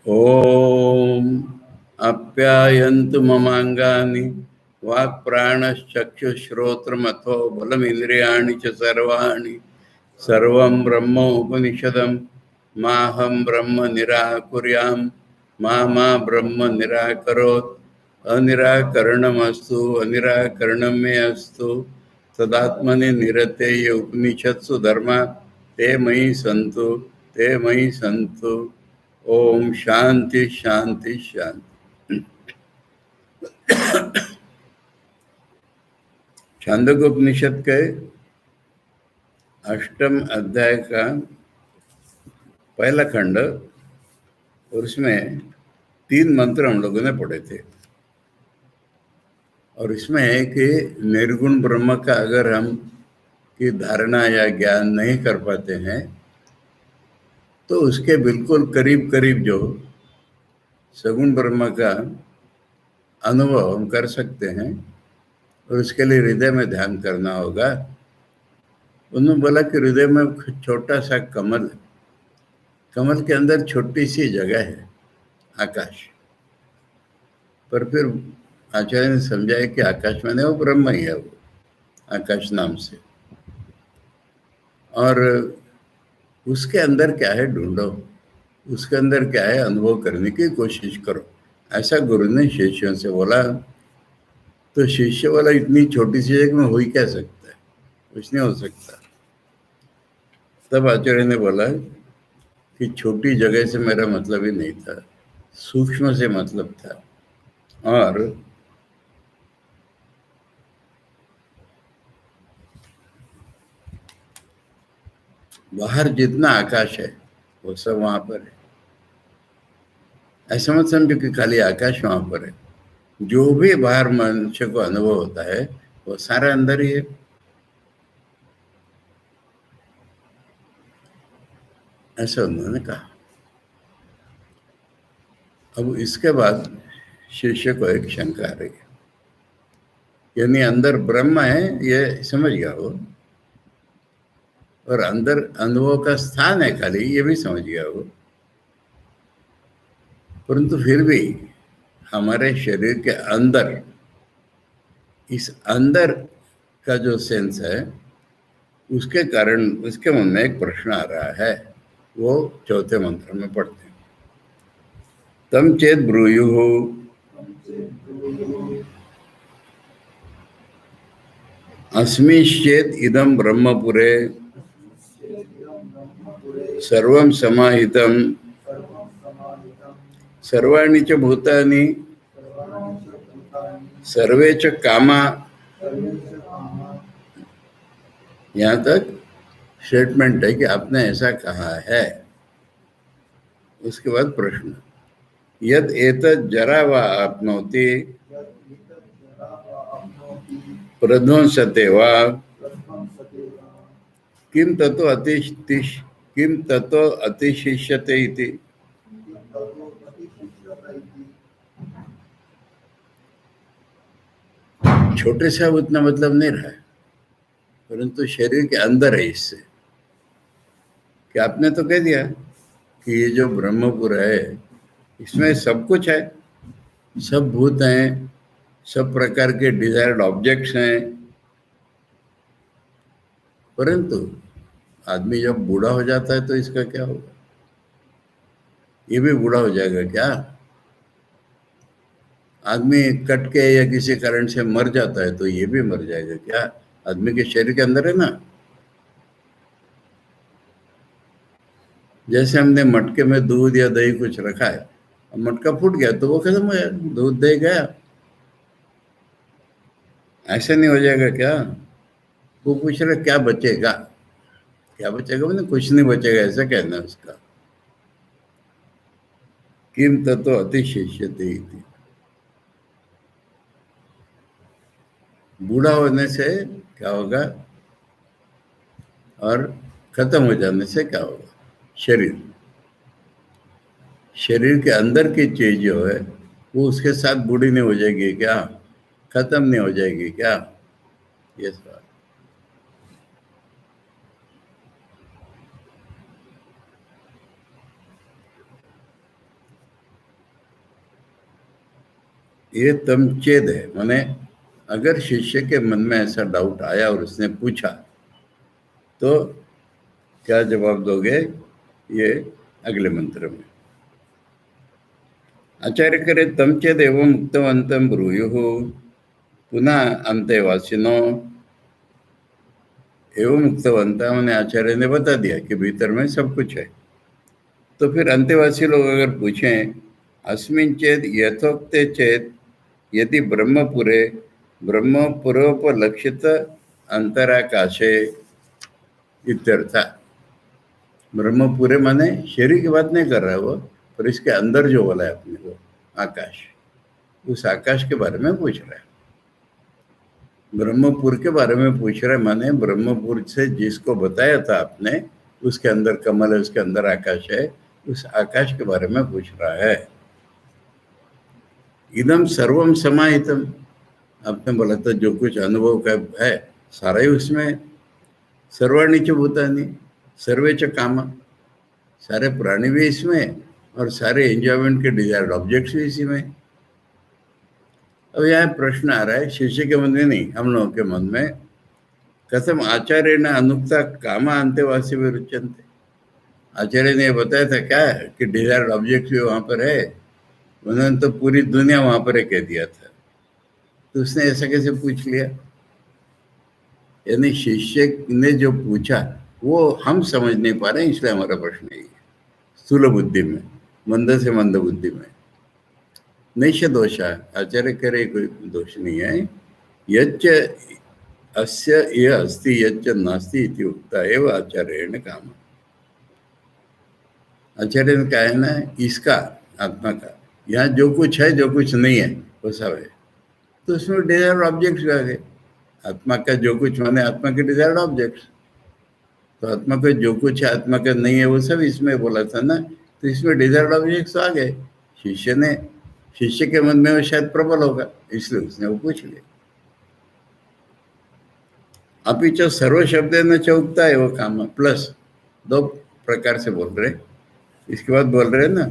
ओम आप्यायन्तु ममांगानि वाक्प्राणश्चक्षुश्रोत्रमथो बलमिन्द्रियाणि च सर्वाणि सर्वं ब्रह्म उपनिषदं माहं ब्रह्म निराकुर्यां मा ब्रह्म निराकरोत् अनिराकरणमस्तु अनिराकरणं मे अस्तु तदात्मनि निरतेय उपनिषत्सु धर्मा ते मयि सन्तु ते मयि सन्तु। ओम शांति शांति शांति। छांदोग्योपनिषद के अष्टम अध्याय का पहला खंड और उसमें 3 मंत्र हम लोगों ने पढ़े थे। और इसमें है कि निर्गुण ब्रह्म का अगर हम की धारणा या ज्ञान नहीं कर पाते हैं तो उसके बिल्कुल करीब करीब जो सगुण ब्रह्म का अनुभव हम कर सकते हैं और उसके लिए हृदय में ध्यान करना होगा। उन्होंने बोला कि हृदय में छोटा सा कमल है, कमल के अंदर छोटी सी जगह है आकाश। पर फिर आचार्य ने समझाया कि आकाश में वो ब्रह्म ही है, वो आकाश नाम से। और उसके अंदर क्या है ढूंढो, उसके अंदर क्या है अनुभव करने की कोशिश करो, ऐसा गुरु ने शिष्यों से बोला। तो शिष्य वाला इतनी छोटी सी जगह में हो ही क्या सकता है, कुछ नहीं हो सकता। तब आचार्य ने बोला कि छोटी जगह से मेरा मतलब ही नहीं था, सूक्ष्म से मतलब था। और बाहर जितना आकाश है वो सब वहां पर है। ऐसा मत समझो कि खाली आकाश वहां पर है। जो भी बाहर मनुष्य को अनुभव होता है वो सारा अंदर ही है। ऐसा उन्होंने कहा। अब इसके बाद शिष्य को एक शंका आ रही है, यानी अंदर ब्रह्म है ये समझ गया वो, और अंदर अनुभव का स्थान है खाली ये भी समझ गया वो। परंतु फिर भी हमारे शरीर के अंदर, इस अंदर का जो सेंस है उसके कारण उसके मन में एक प्रश्न आ रहा है। वो चौथे मंत्र में पढ़ते हैं, तम चेत ब्रूयु अस्मिश्चेत इदम ब्रह्मपुरे सर्वं समाहितं सर्वाणि च भूतानि सर्वे च कामा। यहाँ तक स्टेटमेंट है कि आपने ऐसा कहा है। उसके बाद प्रश्न, यद एतत् जरा वा आपनोति प्रध्वंसते वा किम ततो अतिशिष्यते इति। छोटे से अब उतना मतलब नहीं रहा है, परंतु शरीर के अंदर है। इससे कि आपने तो कह दिया कि ये जो ब्रह्मपुर है इसमें सब कुछ है, सब भूत हैं, सब प्रकार के डिजायर्ड ऑब्जेक्ट्स हैं। परंतु आदमी जब बूढ़ा हो जाता है तो इसका क्या होगा? ये भी बूढ़ा हो जाएगा क्या? आदमी कट के या किसी कारण से मर जाता है तो ये भी मर जाएगा क्या? आदमी के शरीर के अंदर है ना। जैसे हमने मटके में दूध या दही कुछ रखा है, मटका फूट गया तो वो खत्म हो गया, दूध दही गया। ऐसे नहीं हो जाएगा क्या? वो पूछ रहा क्या बचेगा? क्या बचेगा मैंने कुछ नहीं बचेगा ऐसा कहना है उसका। किम तत्व अतिशिष्यते इति। बूढ़ा होने से क्या होगा और खत्म हो जाने से क्या होगा? शरीर, शरीर के अंदर की चीज जो है वो उसके साथ बूढ़ी नहीं हो जाएगी क्या? खत्म नहीं हो जाएगी क्या? ये सवाल। ये तमचेद है, माने अगर शिष्य के मन में ऐसा डाउट आया और उसने पूछा तो क्या जवाब दोगे, ये अगले मंत्र में। आचार्य करे तमचेद एवं मुक्तवंतम ब्रूयुः पुनः अंतेवासिनो। एवं मुक्तवंता मैंने आचार्य ने बता दिया कि भीतर में सब कुछ है। तो फिर अंतेवासी लोग अगर पूछें अस्मिन् चेद यथोक्त चेत यदि ब्रह्मपुरे ब्रह्मपुरोपलक्षित अंतराकाशे इत्यर्थ। ब्रह्मपुरे माने शरीर की बात नहीं कर रहा है वो, पर इसके अंदर जो बोला है अपने को आकाश, उस आकाश के बारे में पूछ रहा है। ब्रह्मपुर के बारे में पूछ रहा है माने ब्रह्मपुर से जिसको बताया था आपने, उसके अंदर कमल है, उसके अंदर आकाश है, उस आकाश के बारे में पूछ रहा है। इदम सर्वम समाहितम, आपने बोला था जो कुछ अनुभव का है सारा ही उसमें। सर्वाणि च भूतानि सर्वे च काम, सारे प्राणी भी इसमें और सारे एंजॉयमेंट के डिजायर्ड ऑब्जेक्ट्स भी इसी में। अब यहाँ प्रश्न आ रहा है शिष्य के मन में नहीं, हम लोगों के मन में, कथम आचार्य ने अनुक्ता काम अंत्यवासी में रुचंते। आचार्य ने बताया था क्या कि डिजायर्ड ऑब्जेक्ट भी वहां पर है, उन्होंने तो पूरी दुनिया वहां पर कह दिया था, तो उसने ऐसा कैसे पूछ लिया। यानी शिष्य ने जो पूछा वो हम समझ नहीं पा रहे हैं, इसलिए हमारा प्रश्न यही है। स्थूल बुद्धि में, मंद से मंद बुद्धि में नैश दोष है। आचार्य कह रहे कोई दोष नहीं है। यच्च अस्य ये अस्ति यच्च नास्ति इति उक्ता एव आचार्येण काम। आचार्य ने कहा है ना, इसका आत्मा का यहाँ जो कुछ है जो कुछ नहीं है वो सब है, तो उसमें डिजायर ऑब्जेक्ट्स आ गए। आत्मा का जो कुछ माने आत्मा के डिजायर्ड ऑब्जेक्ट्स, तो आत्मा का जो कुछ है आत्मा का नहीं है वो सब इसमें बोला था ना, तो इसमें डिजायर्ड ऑब्जेक्ट्स आ गए। शिष्य के मन में वो शायद प्रबल होगा, इसलिए उसने वो पूछ लिया। अभी जो सर्व शब्द न चौकता है वो काम, प्लस दो प्रकार से बोल रहे, इसके बाद बोल रहे ना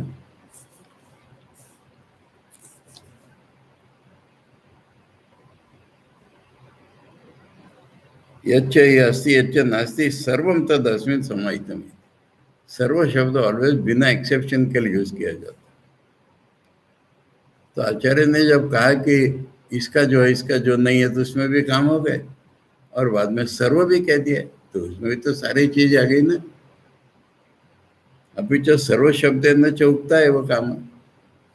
यच्च ये अस्ति यच्च नास्ति सर्वम तद अस्मिन् समाहितम। सर्व शब्द ऑलवेज बिना एक्सेप्शन के लिए यूज किया जाता। तो आचार्य ने जब कहा कि इसका जो है इसका जो नहीं है, तो उसमें भी काम हो गए, और बाद में सर्व भी कह दिया, तो उसमें भी तो सारी चीज आ गई ना। अभी जो सर्व शब्द न चौकता है वो काम,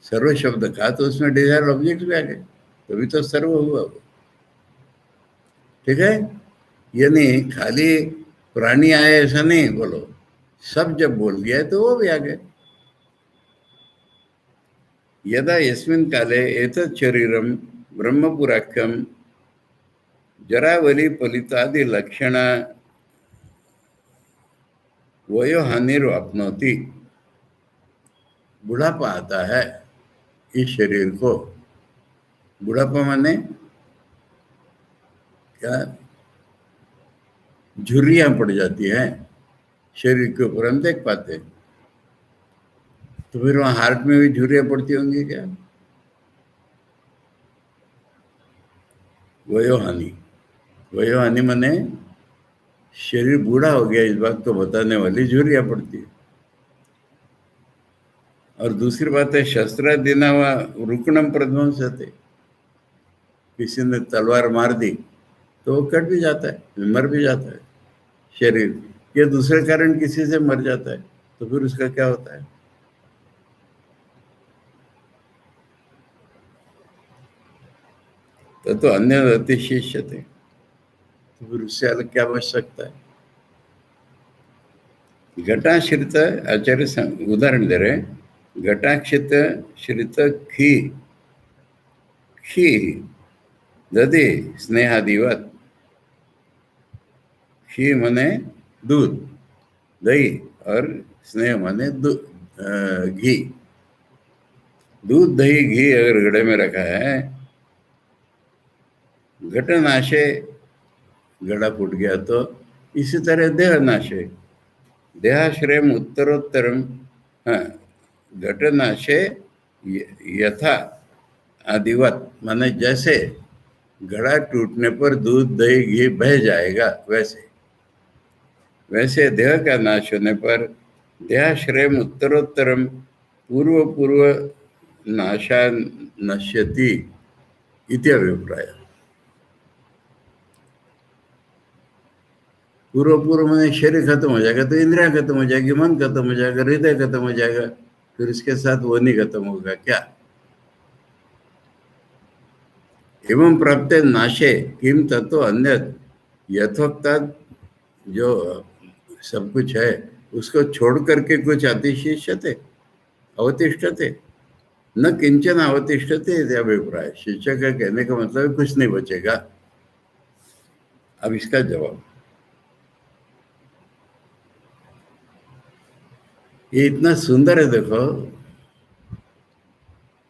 सर्व शब्द का तो उसमें डिजायर ऑब्जेक्ट भी आ गए, तो भी तो सर्व हुआ वो। ठीक है, यानी खाली प्राणी आए ऐसा नहीं बोलो, सब जब बोल दिया है तो वो भी आ गए। यदा यस्मिन् काले एतत् शरीरम ब्रह्मपुराख्यम जरावली फलितादि लक्षण वयो हानिर्वाप्नोति। बुढ़ापा आता है इस शरीर को, बुढ़ापा माने क्या, झुर्रियां पड़ जाती हैं शरीर के ऊपर, हम देख पाते हैं। तो फिर वहां हार्ट में भी झुर्रियां पड़ती होंगी क्या। वयोहानि, वयोहानि माने शरीर बूढ़ा हो गया इस बात को बताने वाली झुर्रियां पड़ती है। और दूसरी बात है शस्त्र देना हुआ रुकणम प्रध्वंस थे, किसी ने तलवार मार दी तो वो कट भी जाता है, मर भी जाता है शरीर, या दूसरे कारण किसी से मर जाता है, तो फिर उसका क्या होता है। तो अन्य अतिशिष्य थे, तो फिर उससे अलग क्या बच सकता है। घटाश्रित, आचार्य उदाहरण दे रहे, घटाक्षित श्रित खी, खी दधि स्नेहादिवत। खी माने दूध, दही, और स्नेह माने घी। दूध दही घी अगर घड़े में रखा है, घटनाशे, घड़ा फूट गया, तो इसी तरह देह नाशे, देहाश्रयम उत्तरोत्तरम। हाँ, घटनाशे यथा आदिवत, माने जैसे घड़ा टूटने पर दूध दही घी बह जाएगा, वैसे वैसे देह का नाश होने पर देहाश्रयम उत्तरोत्तरम पूर्व पूर्व नाशा नश्यति इति अभिप्राय। पूर्व पूर्व में शरीर खत्म हो जाएगा तो इंद्रियां खत्म हो जाएगी, मन खत्म हो जाएगा, हृदय खत्म हो जाएगा, फिर इसके साथ वो नहीं खत्म होगा क्या? एवं प्राप्त नाशे किम तत्व अन्य यथोक्ता, जो सब कुछ है उसको छोड़ करके कुछ अतिशिष्यते अवतिष्ठते न किंचन अवतिष्ठते इति अभिप्राय। शिक्षक का कहने का मतलब कुछ नहीं बचेगा। अब इसका जवाब, ये इतना सुंदर है, देखो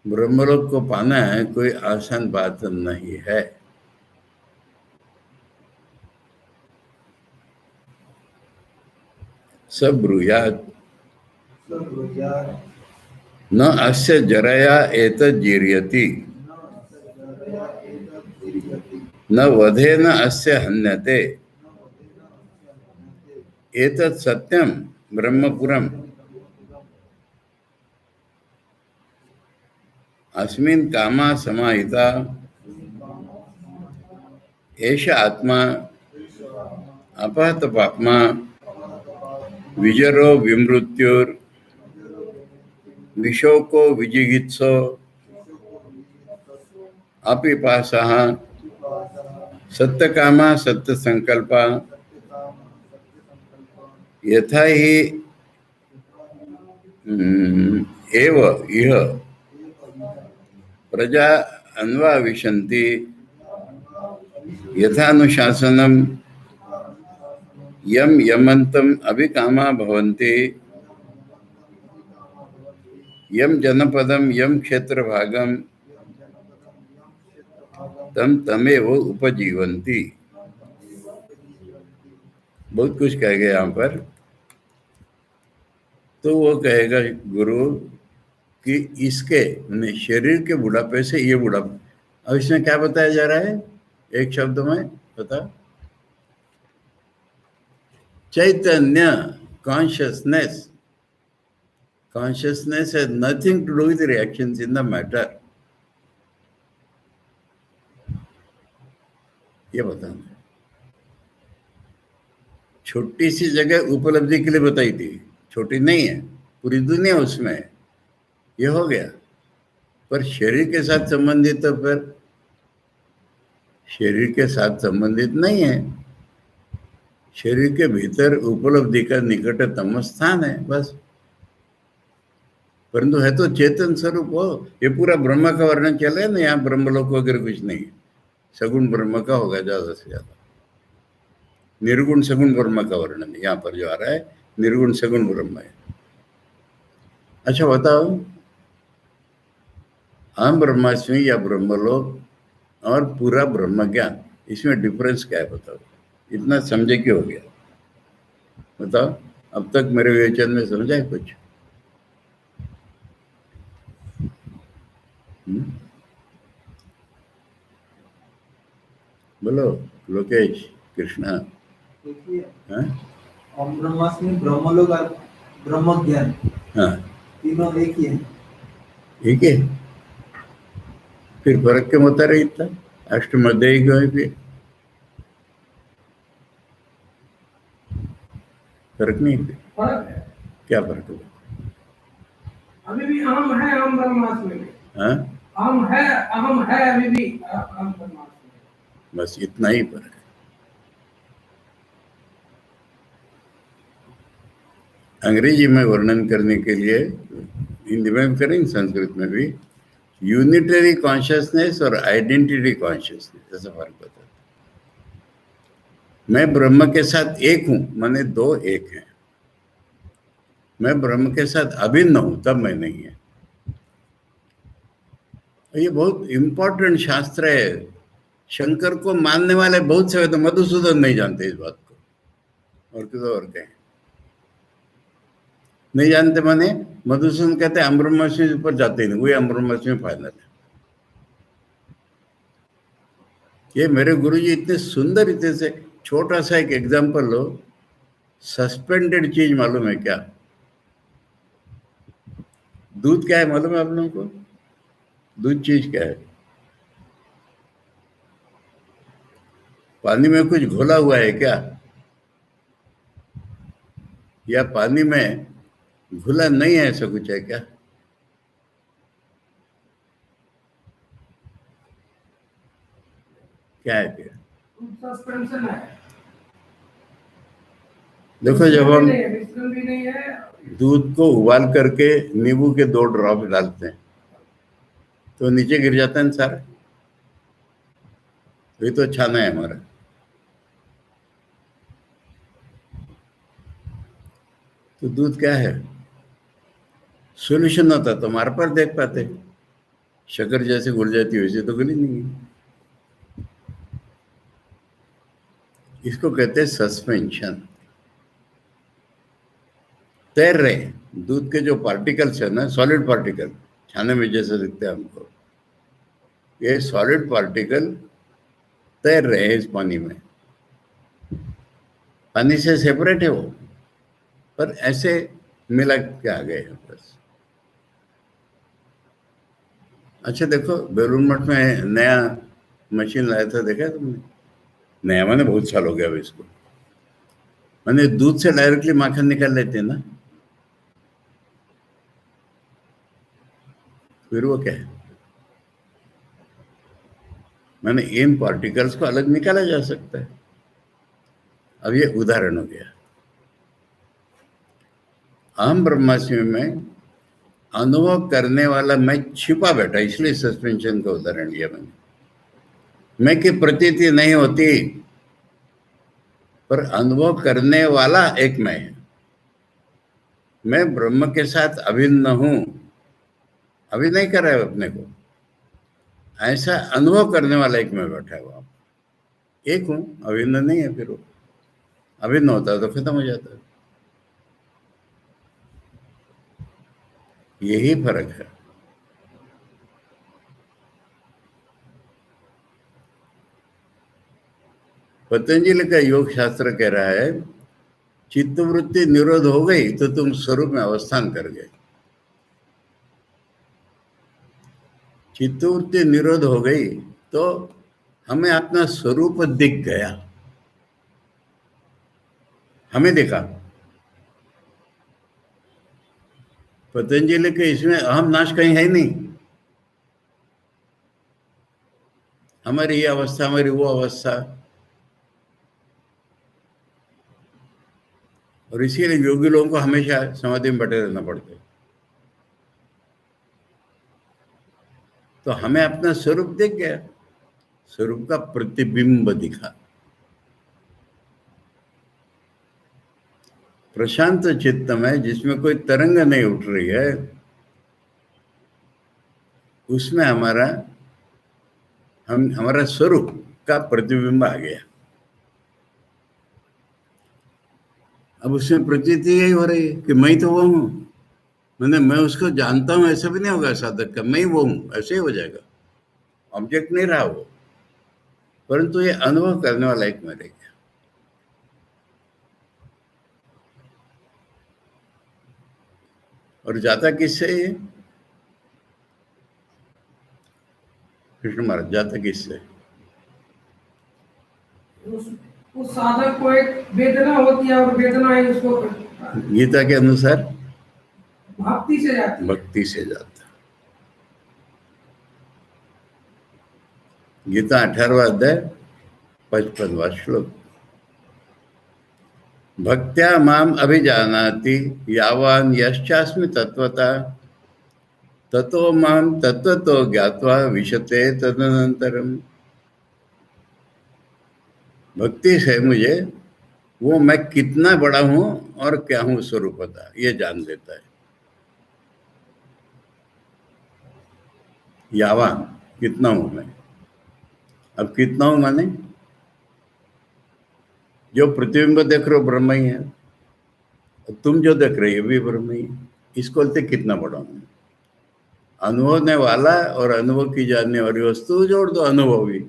ब्रह्मलोक को पाना है कोई आसान बात नहीं है। सब ब्रूयात न अस्य जरया एतत् जीर्यति न वधेन अस्य हन्यते एतत् सत्यम ब्रह्मपुरम अस्मिन् कामा समाहिता एष आत्मा अपहत पाप्मा विजरो विमृत्युर विशोको विजिगित्सो अपिपासः सत्यकामा सत्यसंकल्पा यथा हि एव इह प्रजा अन्वाविशन्ति यथानुशासनं यम यमन्तम अभिकामा भवन्ति यम जनपदम यम क्षेत्रभागम तम तमेव उपजीवन्ति। बहुत कुछ कह गए यहाँ पर। तो वो कहेगा गुरु कि इसके शरीर के बुढ़ापे से ये बुढ़ापा, अब इसमें क्या बताया जा रहा है एक शब्द में बता? चैतन्य, consciousness. Consciousness has nothing to do with the reactions in the matter. ये बताना। छोटी सी जगह उपलब्धि के लिए बताई थी, छोटी नहीं है, पूरी दुनिया उसमें है, ये हो गया। पर शरीर के साथ संबंधित तो फिर शरीर के साथ संबंधित नहीं है। शरीर के भीतर उपलब्धि का निकटतम स्थान है बस, परंतु है तो चेतन स्वरूप हो। ये पूरा ब्रह्म का वर्णन चल रहा है ना, यहाँ ब्रह्मलोक वगैरह कुछ नहीं, सगुण ब्रह्म का होगा ज्यादा से ज्यादा। निर्गुण सगुण ब्रह्म का वर्णन यहाँ पर जो आ रहा है, निर्गुण सगुण ब्रह्म है। अच्छा बताओ, अहम ब्रह्मास्मि या ब्रह्मलोक और पूरा ब्रह्म ज्ञान, इसमें डिफरेंस क्या है बताओ? इतना समझे क्यों हो गया बताओ? अब तक मेरे विवेचन में समझा है कुछ? बोलो लोकेश, कृष्णा। देखिए, ओम ब्रह्मास्मि, ब्रह्मलोक और ब्रह्म ज्ञान, हाँ तीनों एक ही है। ठीक है, फिर फर्क क्यों होता रही इतना? अष्टमध्यायी क्यों है फिर? फर्क नहीं है? फर्क है। क्या फर्क है? अभी भी अहम है, अहम ब्रह्मास्मि में। हाँ, अहम है अभी भी अहम ब्रह्मास्मि। बस इतना ही फर्क है। अंग्रेजी में वर्णन करने के लिए हिंदी में करेंगे, संस्कृत में भी, यूनिटरी कॉन्शियसनेस और आइडेंटिटी कॉन्शियसनेस, ऐसा फर्क होता है। मैं ब्रह्म के साथ एक हूं, माने दो एक हैं। मैं ब्रह्म के साथ अभिन्न हूं, तब मैं नहीं है। ये बहुत इंपॉर्टेंट शास्त्र है। शंकर को मानने वाले बहुत से, तो मधुसूदन नहीं जानते इस बात को, और किसी और कहें नहीं जानते। माने मधुसूदन कहते हैं हम ब्रह्मास्मि ऊपर जाते ही नहीं, वही हम ब्रह्मास्मि फाइनल है। ये मेरे गुरुजी इतने सुंदर रीति से, छोटा सा एक एग्जांपल लो, सस्पेंडेड चीज मालूम है क्या? दूध क्या है मालूम है आप लोगों को? दूध चीज क्या है? पानी में कुछ घोला हुआ है क्या? या पानी में घुला नहीं है, ऐसा कुछ है क्या? क्या है क्या? सस्पेंशन है। देखो, जब हम मिश्रण भी नहीं है। दूध को उबाल करके नींबू के 2 ड्रॉप डालते हैं तो नीचे गिर जाता है ना सारा। ये तो छाना है हमारा। तो दूध क्या है? सॉल्यूशन होता तो हमारे पर देख पाते, शक्कर जैसे घुल जाती वैसे तो गली नहीं है। इसको कहते हैं सस्पेंशन। तैर रहे दूध के जो पार्टिकल्स है ना, सॉलिड पार्टिकल, छाने में जैसे दिखते हैं हमको, ये सॉलिड पार्टिकल तैर रहे हैं इस पानी में। पानी से सेपरेट है वो, पर ऐसे मिला के आ गए हैं बस। अच्छा देखो, बेलूर मठ में नया मशीन लाया था, देखा है तुमने? नया मैंने बहुत साल हो गया अब इसको। मैंने दूध से डायरेक्टली माखन निकाल लेते हैं ना, फिर वो क्या है? मैंने इन पार्टिकल्स को अलग निकाला जा सकता है। अब ये उदाहरण हो गया। अहम ब्रह्मास्मि में अनुभव करने वाला मैं छिपा बैठा, इसलिए सस्पेंशन का उदाहरण लिया मैंने। मैं की प्रतीति नहीं होती, पर अनुभव करने वाला एक मैं है। मैं ब्रह्म के साथ अभिन्न हूं, अभी नहीं कर रहा है अपने को, ऐसा अनुभव करने वाला एक मैं बैठा हुआ, एक हूं, अभिन्न नहीं है। फिर वो अभिन्न होता तो खत्म हो जाता है। यही फर्क है। पतंजलि का योग शास्त्र कह रहा है, चित्तवृत्ति निरोध हो गई तो तुम स्वरूप में अवस्थान कर गए। चित्तवृत्ति निरोध हो गई तो हमें अपना स्वरूप दिख गया, हमें देखा। पतंजलि के इसमें अहम नाश कहीं है नहीं। हमारी ये अवस्था, हमारी वो अवस्था, और इसीलिए योगी लोगों को हमेशा समाधि में बैठे रहना पड़ता है। तो हमें अपना स्वरूप दिख गया, स्वरूप का प्रतिबिंब दिखा। प्रशांत चित्त में जिसमें कोई तरंग नहीं उठ रही है, उसमें हमारा स्वरूप का प्रतिबिंब आ गया। अब उसमें प्रतीति यही हो रही है कि मैं तो वो हूं। मैं उसको जानता हूं ऐसा भी नहीं होगा साधक का, मैं वो हूं ऐसे ही हो जाएगा। ऑब्जेक्ट नहीं रहा वो, परंतु ये अनुभव करने वाला एक मैं रह गया। और जाता किससे ये? कृष्ण महाराज, जाता किससे? उस साधक को एक वेदना होती है और वेदना ही उसको गीता के अनुसार भक्ति से जाती है। भक्ति से जाता। गीता 18वां अध्याय 55वां श्लोक। भक्त्या माम अभिजानाति यावान यश्चास्मि तत्वता ततो माम तत्वतो ज्ञात्वा विशते तदनंतरम। भक्ति से मुझे वो मैं कितना बड़ा हूं और क्या हूं स्वरूपता ये जान लेता है। यावान कितना हूं मैं। अब कितना हूं माने जो प्रतिबिंब देख रहे हो ब्रह्म ही है, तुम जो देख रहे हो भी ब्रह्म ही है। इसको बोलते कितना बड़ा हूं। अनुभवने वाला और अनुभव की जानने वाली वस्तु जोड़ दो, अनुभवी,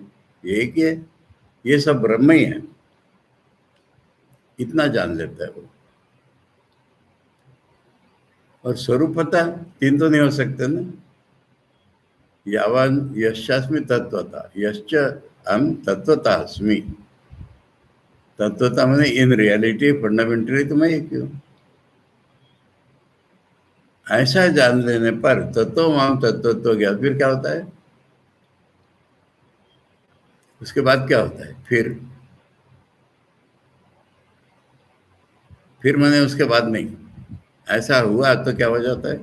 एक ही है, ये सब ब्रह्म ही है, इतना जान लेता है वो। और स्वरूप पता, तीन तो नहीं हो सकते ना। यावान यश्चास्मि तत्वता, यश्च हम तत्वता अस्मि। तत्वता मैंने इन रियलिटी फंडामेंटली तो मैं एक ही हूँ। ऐसा जान लेने पर तत्व माम तत्वत्व ज्ञान, फिर क्या होता है? उसके बाद क्या होता है? फिर मैंने उसके बाद नहीं, ऐसा हुआ तो क्या हो जाता है?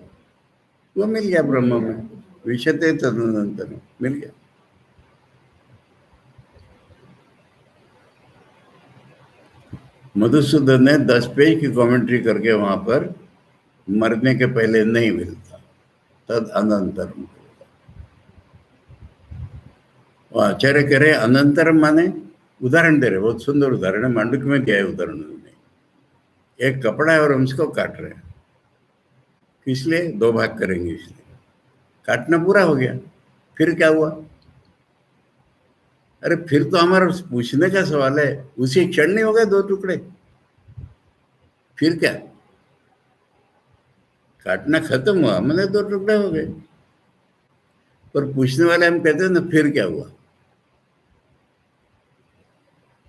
वो मिल गया ब्रह्म में, विशते तदनंतर मिल गया। मधुसूदन ने 10 पेज की कमेंट्री करके वहां पर मरने के पहले नहीं मिलता, तद अनंतरम। वो आचार्य कह रहे अनंतरम माने उदाहरण दे रहे, बहुत सुंदर उदाहरण है, मांडुक्य में दिया है उदाहरण उन्होंने। एक कपड़ा है और हम इसको काट रहे हैं, किस लिए? 2 भाग करेंगे इसलिए। काटना पूरा हो गया, फिर क्या हुआ? अरे फिर तो हमारा पूछने का सवाल है, उसी क्षण नहीं हो गए 2 टुकड़े? फिर क्या? काटना खत्म हुआ, मैंने 2 टुकड़े हो गए। पर पूछने वाले हम कहते हैं ना, फिर क्या हुआ?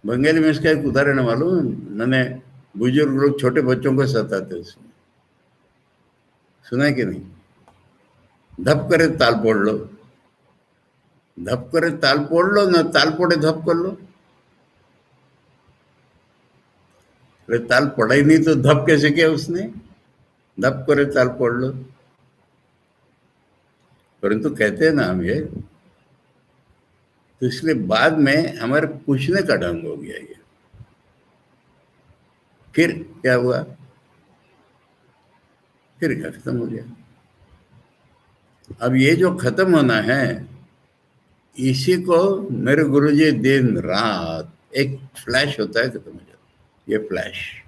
बंगाली में इसका एक उदाहरण मालूम, मैंने बुजुर्ग लोग छोटे बच्चों को सताते उसमें, सुना है कि नहीं? धप करे ताल पोड़ लो, धप करे ताल पोड़ लो ना, ताल पोड़े धप कर लो। अरे ताल पड़ा ही नहीं तो धप कैसे किया उसने? धप करे ताल पोड़ लो। परंतु कहते हैं ना हम ये, तो इसलिए बाद में हमारे पूछने का ढंग हो गया ये। फिर क्या हुआ? फिर क्या? खत्म हो गया। अब ये जो खत्म होना है, इसी को मेरे गुरुजी दिन रात एक फ्लैश होता है, खत्म हो जाता है। ये फ्लैश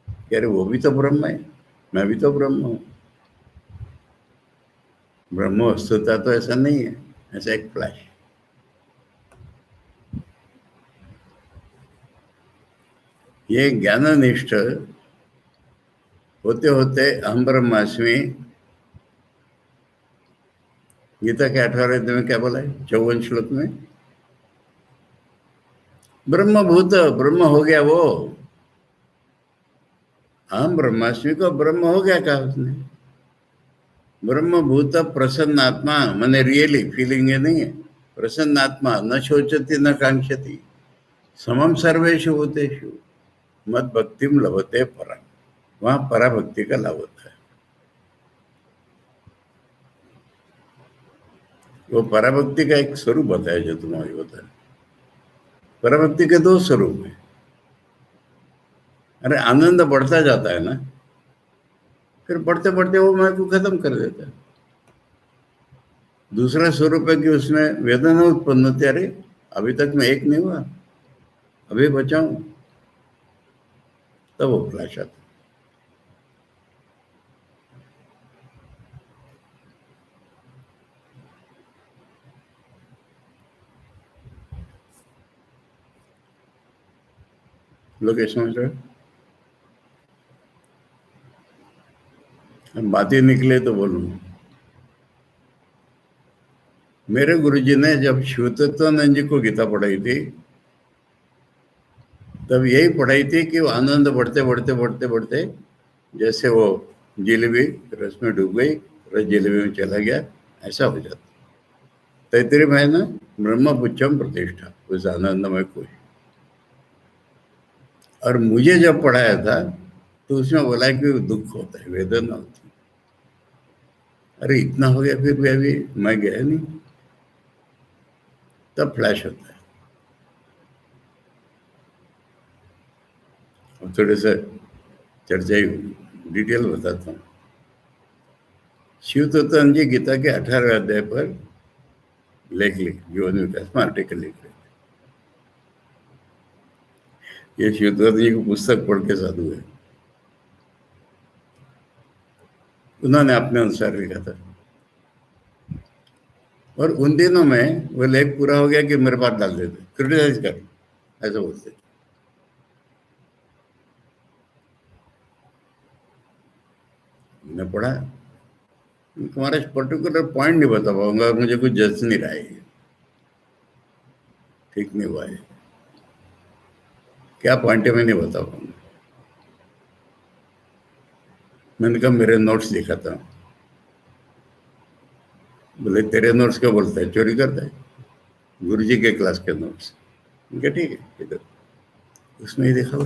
कह रहे वो भी तो ब्रह्म है, मैं भी तो ब्रह्म हूं। ब्रह्म वस्तुता तो ऐसा नहीं है, ऐसा एक फ्लैश। ये ज्ञाननिष्ठ होते होते अहम ब्रह्मास्मि, गीता के 18वें अध्याय में क्या बोला है? 54 श्लोक में ब्रह्मभूत, ब्रह्म हो गया वो। अहम ब्रह्मास्मि को ब्रह्म हो गया कहा उसने। ब्रह्मभूत प्रसन्नात्मा, मैंने रियली फीलिंग है नहीं है, प्रसन्नात्मा न शोचती न कांक्षती, समम सर्वेषु भूतेषु मद भक्तिम लभते परम। वहां पराभक्ति का लाभ होता है। वो पराभक्ति का एक स्वरूप बताया जो तुम्हारी होता है। पराभक्ति के 2 स्वरूप हैं। अरे आनंद बढ़ता जाता है ना, फिर बढ़ते बढ़ते वो मैं को खत्म कर देता है। दूसरा स्वरूप है कि उसमें वेदना उत्पन्न होती है, अरे अभी तक मैं एक नहीं हुआ, अभी बचाऊं, तब वो फ्लैश आता। लोग ये समझ रहे? हम बातें निकले तो बोलूं। मेरे गुरुजी ने जब शिवतत्वानंद जी को गीता पढ़ाई थी, तब यही पढ़ाई थी कि वो आनंद बढ़ते बढ़ते बढ़ते बढ़ते, जैसे वो जिलेबी रस में डूब गई, रस जिलेबी में चला गया, ऐसा हो जाता। तैतरी में है ना, ब्रह्मपुच्छम प्रतिष्ठा, उस आनंदमय कोई। और मुझे जब पढ़ाया था तो उसमें बोला कि दुख होता है, वेदना होती है। अरे इतना हो गया, फिर भी अभी मैं गया नहीं, तब फ्लैश होता है। अब थोड़े से चर्चा ही डिटेल बताता हूँ। शिवतत्वानंद जी गीता के 18वें अध्याय पर लेख जीवन विकास में आर्टिकल लिख रहे थे। ये शिवतत्वानंद जी की पुस्तक पढ़ के साधु है, उन्होंने अपने अनुसार लिखा था। और उन दिनों में वो लेख पूरा हो गया कि मेरे पास डाल देते, क्रिटिसाइज कर, ऐसा बोलते। मैंने पढ़ा, तुम्हारा पर्टिकुलर पॉइंट नहीं बता पाऊंगा और मुझे कुछ जज नहीं रहा है, ठीक नहीं हुआ है, क्या पॉइंट है मैं नहीं बता पाऊंगा। मैंने कहा मेरे नोट्स दिखाता हूँ। बोले तेरे नोट्स क्या बोलता है, चोरी करता है, गुरुजी के क्लास के नोट्स। उनका ठीक है, इधर उसमें ही देखा हो।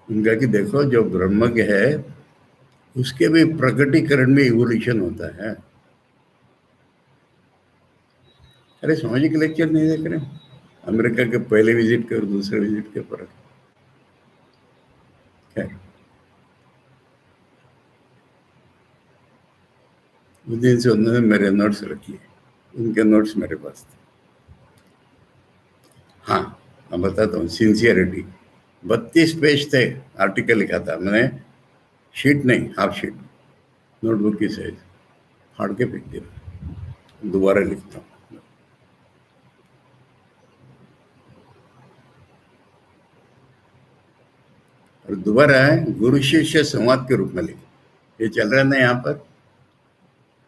उनका कि देखो जो ब्रह्मज्ञ है उसके भी प्रकटीकरण में इवोल्यूशन होता है। अरे सामाजिक लेक्चर नहीं देख रहे, अमेरिका के पहले विजिट के और दूसरे विजिट के फर्क। खैर, उस दिन से उन्होंने मेरे नोट्स रखिए, उनके नोट्स मेरे पास थे। हाँ, मैं बताता हूँ, सिंसियरिटी 32 पेज थे, आर्टिकल लिखा था मैंने, शीट नहीं, हाफ शीट, नोटबुक की साइज, फाड़ के फेंक दिया, दोबारा लिखता हूँ। और दोबारा गुरु शिष्य संवाद के रूप में लिखे। ये चल रहा है ना यहाँ पर,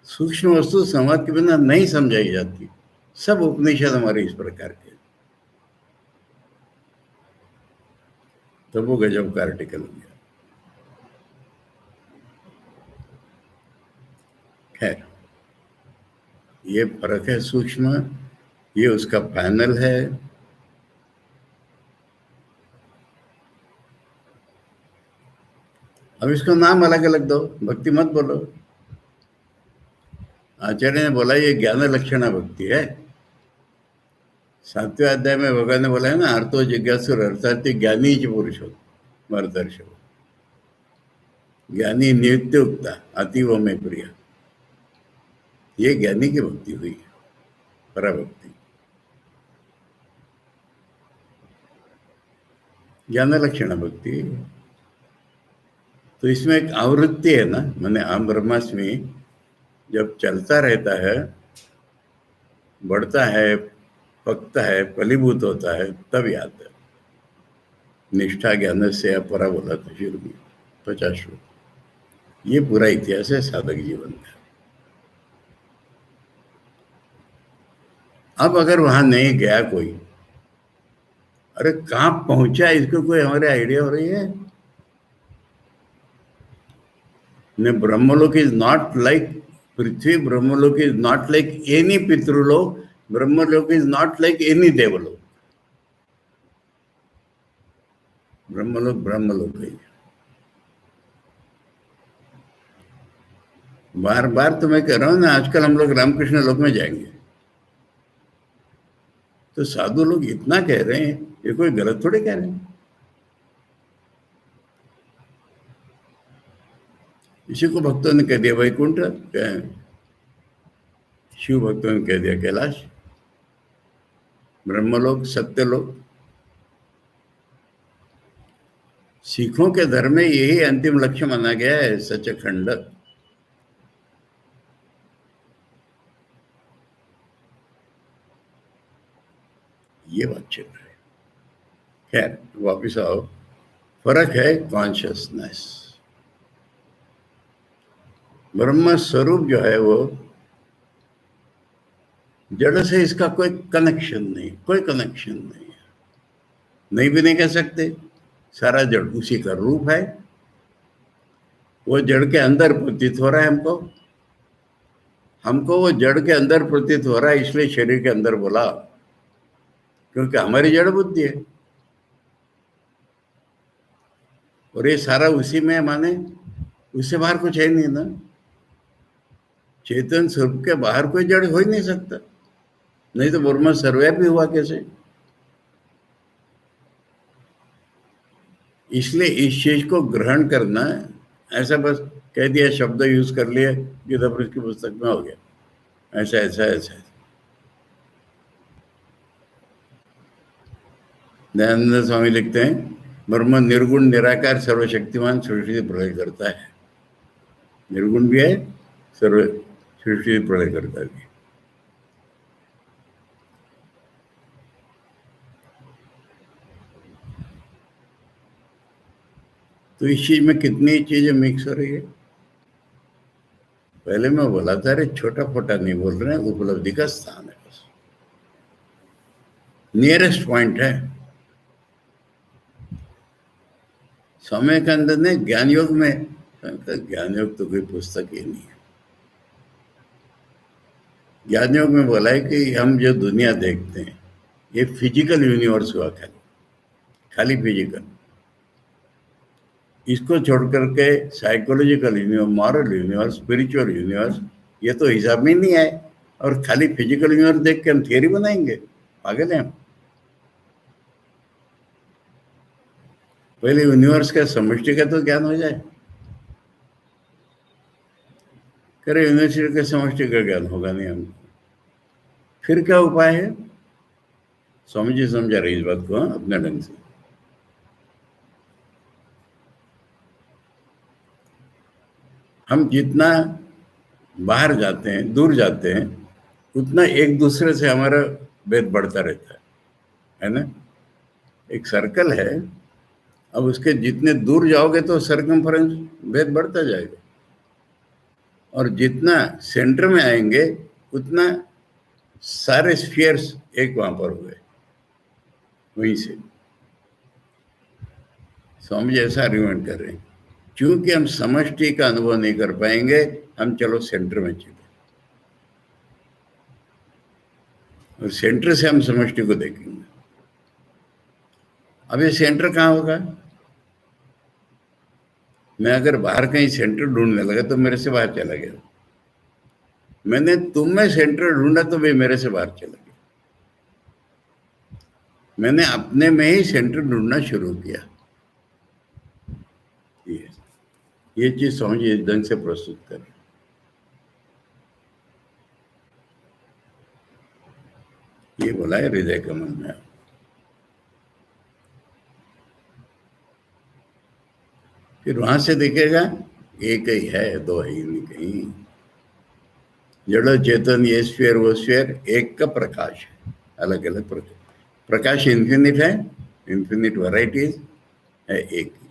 सूक्ष्म वस्तु संवाद के बिना नहीं समझाई जाती। सब उपनिषद हमारे इस प्रकार के, तब वो गजब का आर्टिकल हो गया। खैर, ये फर्क है सूक्ष्म, ये उसका फाइनल है। अब इसको नाम अलग अलग दो, भक्ति मत बोलो। आचार्य ने बोला ये ज्ञान लक्षणा भक्ति है। 7वें अध्याय में भगवान ने बोला है ना, अर्थो जिज्ञासुर अर्थार्थी ज्ञानी च पुरुष हो मर्दर्श हो, ज्ञानी नित्युक्ता अतीव में प्रिय। ये ज्ञानी की भक्ति हुई, पराभक्ति। ज्ञान लक्षणा भक्ति। तो इसमें एक आवृत्ति है ना, मैंने आम ब्रह्मास्मि जब चलता रहता है, बढ़ता है, पकता है, फलीभूत होता है, तब याद है। निष्ठा ज्ञान से अपरा बोला था शुरू में 50 श्लोक। ये पूरा इतिहास है साधक जीवन का। अब अगर वहां नहीं गया कोई, अरे कहां पहुंचा इसको कोई हमारे आइडिया हो रही है? ने Brahmalok is not like Prithvi, Brahmalok is not like any Pitrilok, Brahmalok is not like any Devlok. Brahmalok ब्रह्मलोक है। बार बार तो मैं कह रहा हूं ना, आजकल हम लोग रामकृष्ण लोक में जाएंगे, तो साधु लोग इतना कह रहे हैं, ये कोई गलत थोड़े कह रहे हैं। इसी को भक्तों ने कह दिया वैकुंठ, शिव भक्तों ने कह दिया कैलाश, ब्रह्मलोक, सत्यलोक। सिखों के धर्म में यही अंतिम लक्ष्य माना गया है, सचखंड। ये बात चल रही है। खैर, वापिस आओ, फर्क है कॉन्शियसनेस। ब्रह्म स्वरूप जो है वो जड़ से इसका कोई कनेक्शन नहीं, कोई कनेक्शन नहीं है, नहीं भी नहीं कह सकते। सारा जड़ उसी का रूप है, वो जड़ के अंदर प्रतीत हो रहा है हमको वो जड़ के अंदर प्रतीत हो रहा है, इसलिए शरीर के अंदर बोला, क्योंकि हमारी जड़ बुद्धि है और ये सारा उसी में, माने उससे बाहर कुछ है नहीं ना। चेतन स्वरूप के बाहर कोई जड़ हो ही नहीं सकता, नहीं तो ब्रह्म सर्वव्यापी हुआ कैसे? इसलिए इस चीज को ग्रहण करना, ऐसा बस कह दिया, शब्द यूज कर लिए, गीतापुरुष की पुस्तक में हो गया, ऐसा ऐसा ऐसा। दयानंद स्वामी लिखते हैं, ब्रह्म निर्गुण निराकार सर्वशक्तिमान सृष्टि प्रलय करता है। निर्गुण भी है, सर्व सृष्टि प्रलय करता है। तो इस चीज में कितनी चीजें मिक्स हो रही है। पहले मैं बोला था, अरे छोटा फोटा नहीं बोल रहे हैं, उपलब्धि का स्थान है, बस नियरेस्ट पॉइंट है। समय के अंदर ने ज्ञान योग में, ज्ञान योग तो कोई पुस्तक ही नहीं है। ज्ञान योग में बोला है कि हम जो दुनिया देखते हैं ये फिजिकल यूनिवर्स हुआ, खाली फिजिकल। इसको छोड़ करके psychological universe, moral universe, spiritual universe, ये तो हिसाब में नहीं आए। और खाली फिजिकल यूनिवर्स देख के हम थियरी बनाएंगे, पागल हैं हम। पहले यूनिवर्स का समष्टि का तो ज्ञान हो जाए। करे यूनिवर्सिटी के समष्टि का ज्ञान होगा नहीं हमको, फिर क्या उपाय है। स्वामी जी समझा रहे इस बात को अपने ढंग से। हम जितना बाहर जाते हैं, दूर जाते हैं, उतना एक दूसरे से हमारा भेद बढ़ता रहता है ना। एक सर्कल है, अब उसके जितने दूर जाओगे तो सर्कमफरेंस भेद बढ़ता जाएगा, और जितना सेंटर में आएंगे उतना सारे स्फीयर्स एक वहां पर हुए। वहीं से स्वामी जी ऐसा आर्ग्यूमेंट कर रहे हैं, क्योंकि हम समष्टि का अनुभव नहीं कर पाएंगे, हम चलो सेंटर में चले, और सेंटर से हम समष्टि को देखेंगे। अब ये सेंटर कहाँ होगा। मैं अगर बाहर कहीं सेंटर ढूंढने लगा तो मेरे से बाहर चला गया। मैंने तुम में सेंटर ढूंढा तो वे मेरे से बाहर चला गया। मैंने अपने में ही सेंटर ढूंढना शुरू किया। ये चीज समझिए, इस ढंग से प्रस्तुत करें। ये बोला है हृदय कमल में। फिर वहां से दिखेगा एक ही है, दो है ही नहीं कहीं। जड़ो चेतन ये स्फीयर वो स्फीयर एक का प्रकाश है, अलग अलग प्रकाश इन्फिनिट है, इन्फिनिट वैरायटीज है, एक ही।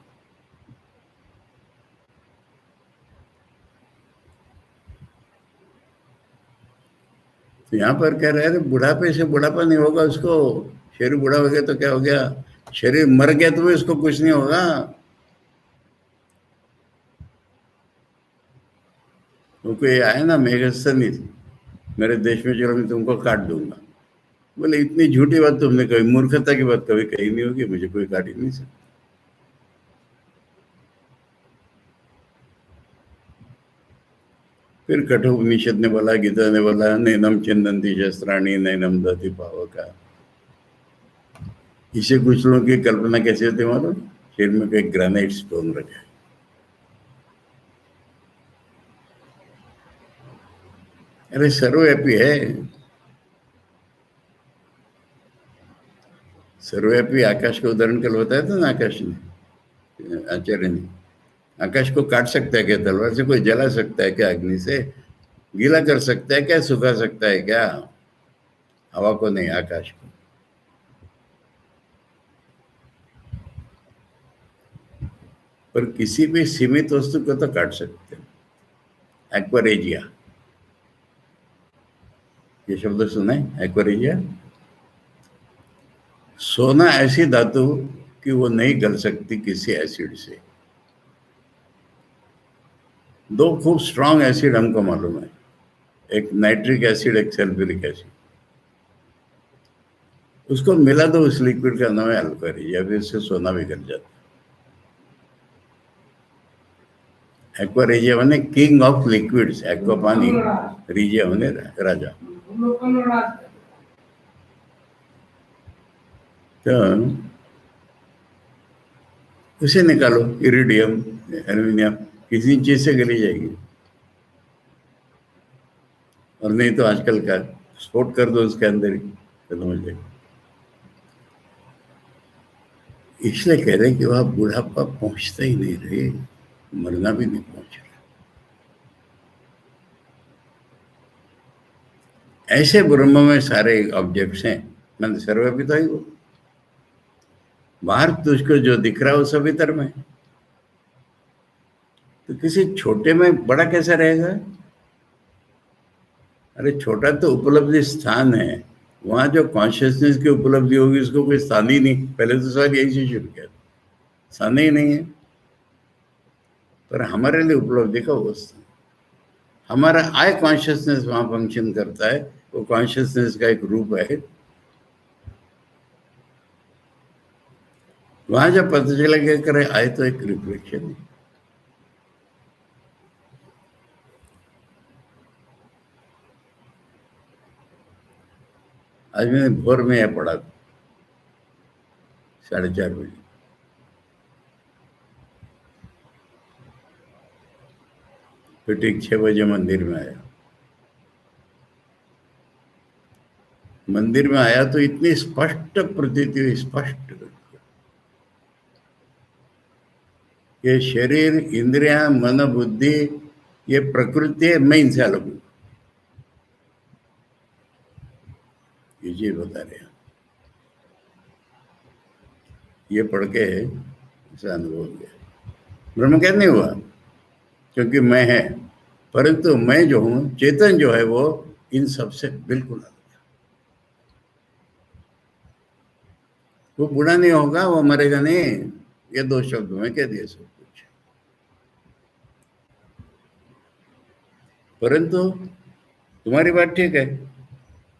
तो यहाँ पर कह रहे हैं बुढ़ापे से बुढ़ापा नहीं होगा उसको। शरीर बूढ़ा हो गया तो क्या हो गया, शरीर मर गया तो इसको कुछ नहीं होगा। तो कोई आया ना मेघस्तनी मेरे देश में, चलो मैं तुमको काट दूंगा। बोले इतनी झूठी बात तुमने कभी, मूर्खता की बात कभी कही नहीं होगी, मुझे कोई काट ही नहीं सकता। फिर कठोपनिषद ने बोला, गीता ने बोला, नैनम चिंदंती शस्त्राणी नैनम दति पावका। इसे कुछ लोगों की कल्पना कैसे होती मालूम, शरीर में कोई ग्रेनाइट स्टोन रखा है। अरे सर्वव्यापी है, सर्वव्यापी। आकाश का उदाहरण कल बताया था ना आकाश ने, आचार्य ने। आकाश को काट सकता है क्या तलवार से, कोई जला सकता है क्या अग्नि से, गीला कर सकता है क्या, सुखा सकता है क्या, हवा को नहीं, आकाश को। पर किसी भी सीमित वस्तु को तो काट सकते हैं। एक्वारेजिया, ये शब्द सुना है, एक्वारेजिया। सोना ऐसी धातु कि वो नहीं गल सकती किसी एसिड से। दो खूब स्ट्रांग एसिड हमको मालूम है, एक नाइट्रिक एसिड, एक सल्फ्यूरिक एसिड। उसको मिला दो, उस लिक्विड का नाम है अल्कोरेजिया, फिर उससे सोना भी गल जाता है। एक्वारेजिया माने किंग ऑफ लिक्विड्स, एक्वा पानी, रिजिया माने राजा। तो उसे निकालो, इरिडियम, एल्यूमिनियम, किसी चीज से गली जाएगी। और नहीं तो आजकल का स्फोट कर दो उसके अंदर ही, खत्म हो जाएगी। इसलिए कह रहे हैं कि वह बुढ़ापा पहुंचता ही नहीं रहे, मरना भी नहीं पहुंच रहा। ऐसे ब्रह्म में सारे ऑब्जेक्ट्स हैं। मैंने सर्वव्यापी ही वो बाहर तुझको जो दिख रहा है वो सब इधर में, तो किसी छोटे में बड़ा कैसा रहेगा? अरे छोटा तो उपलब्धि स्थान है, वहां जो कॉन्शियसनेस की उपलब्धि होगी उसको कोई स्थान ही नहीं। पहले तो सवाल यही से शुरू किया, स्थान ही नहीं है। पर हमारे लिए उपलब्धि का वो स्थान, हमारा आई कॉन्शियसनेस वहां फंक्शन करता है, वो कॉन्शियसनेस का एक रूप है। वहां जब पता चला क्या करे, आए तो एक रिफ्लेक्शन है। आज मैंने भोर में यह पढ़ा 4:30 बजे, फिर ठीक 6 बजे मंदिर में आया। मंदिर में आया तो इतनी स्पष्ट प्रतीति हुई, स्पष्ट, ये शरीर, इंद्रियां, मन, बुद्धि, ये प्रकृति है, मैं इनसे अलग हूं, ये चीज बता रहे हैं। ये पढ़ के ऐसा अनुभव हो गया। ब्रह्म कैसे नहीं हुआ? क्योंकि मैं है, परंतु मैं जो हूं, चेतन जो है, वो इन सब से बिल्कुल अलग है। वो बुरा नहीं होगा, वो मरेगा नहीं। ये 2 शब्द में कह दिए सब कुछ। परंतु तुम्हारी बात ठीक है,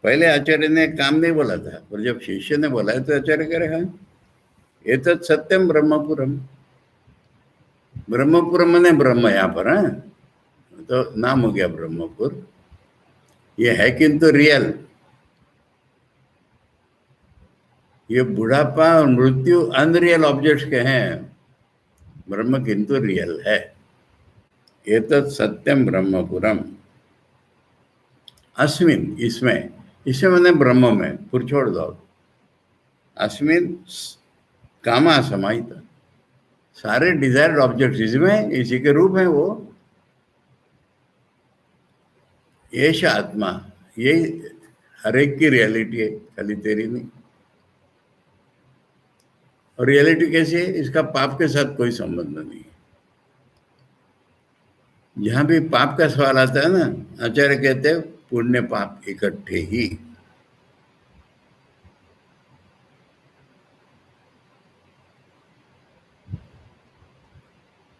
पहले आचार्य ने काम नहीं बोला था, पर जब शिष्य ने बोला है तो आचार्य कह रहे हैं एतत् सत्यम ब्रह्मपुरम। ब्रह्मपुरम मैंने ब्रह्म यहाँ पर है, तो नाम हो गया ब्रह्मपुर। ये है किंतु रियल, ये बुढ़ापा और मृत्यु अनरियल ऑब्जेक्ट्स के हैं, ब्रह्म किंतु रियल है। एतत् सत्यम ब्रह्मपुरम अस्मिन, इसमें, इसमें मैंने ब्रह्म में, पुर छोड़ दो, अस्मिन कामा समाहित, सारे डिजायर्ड ऑब्जेक्ट्स इसमें, इसी के रूप है वो। येष आत्मा, ये हर एक की रियलिटी है, खाली तेरी नहीं। और रियलिटी कैसी है? इसका पाप के साथ कोई संबंध नहीं। जहां भी पाप का सवाल आता है ना, आचार्य कहते हैं पुण्य पाप इकट्ठे ही।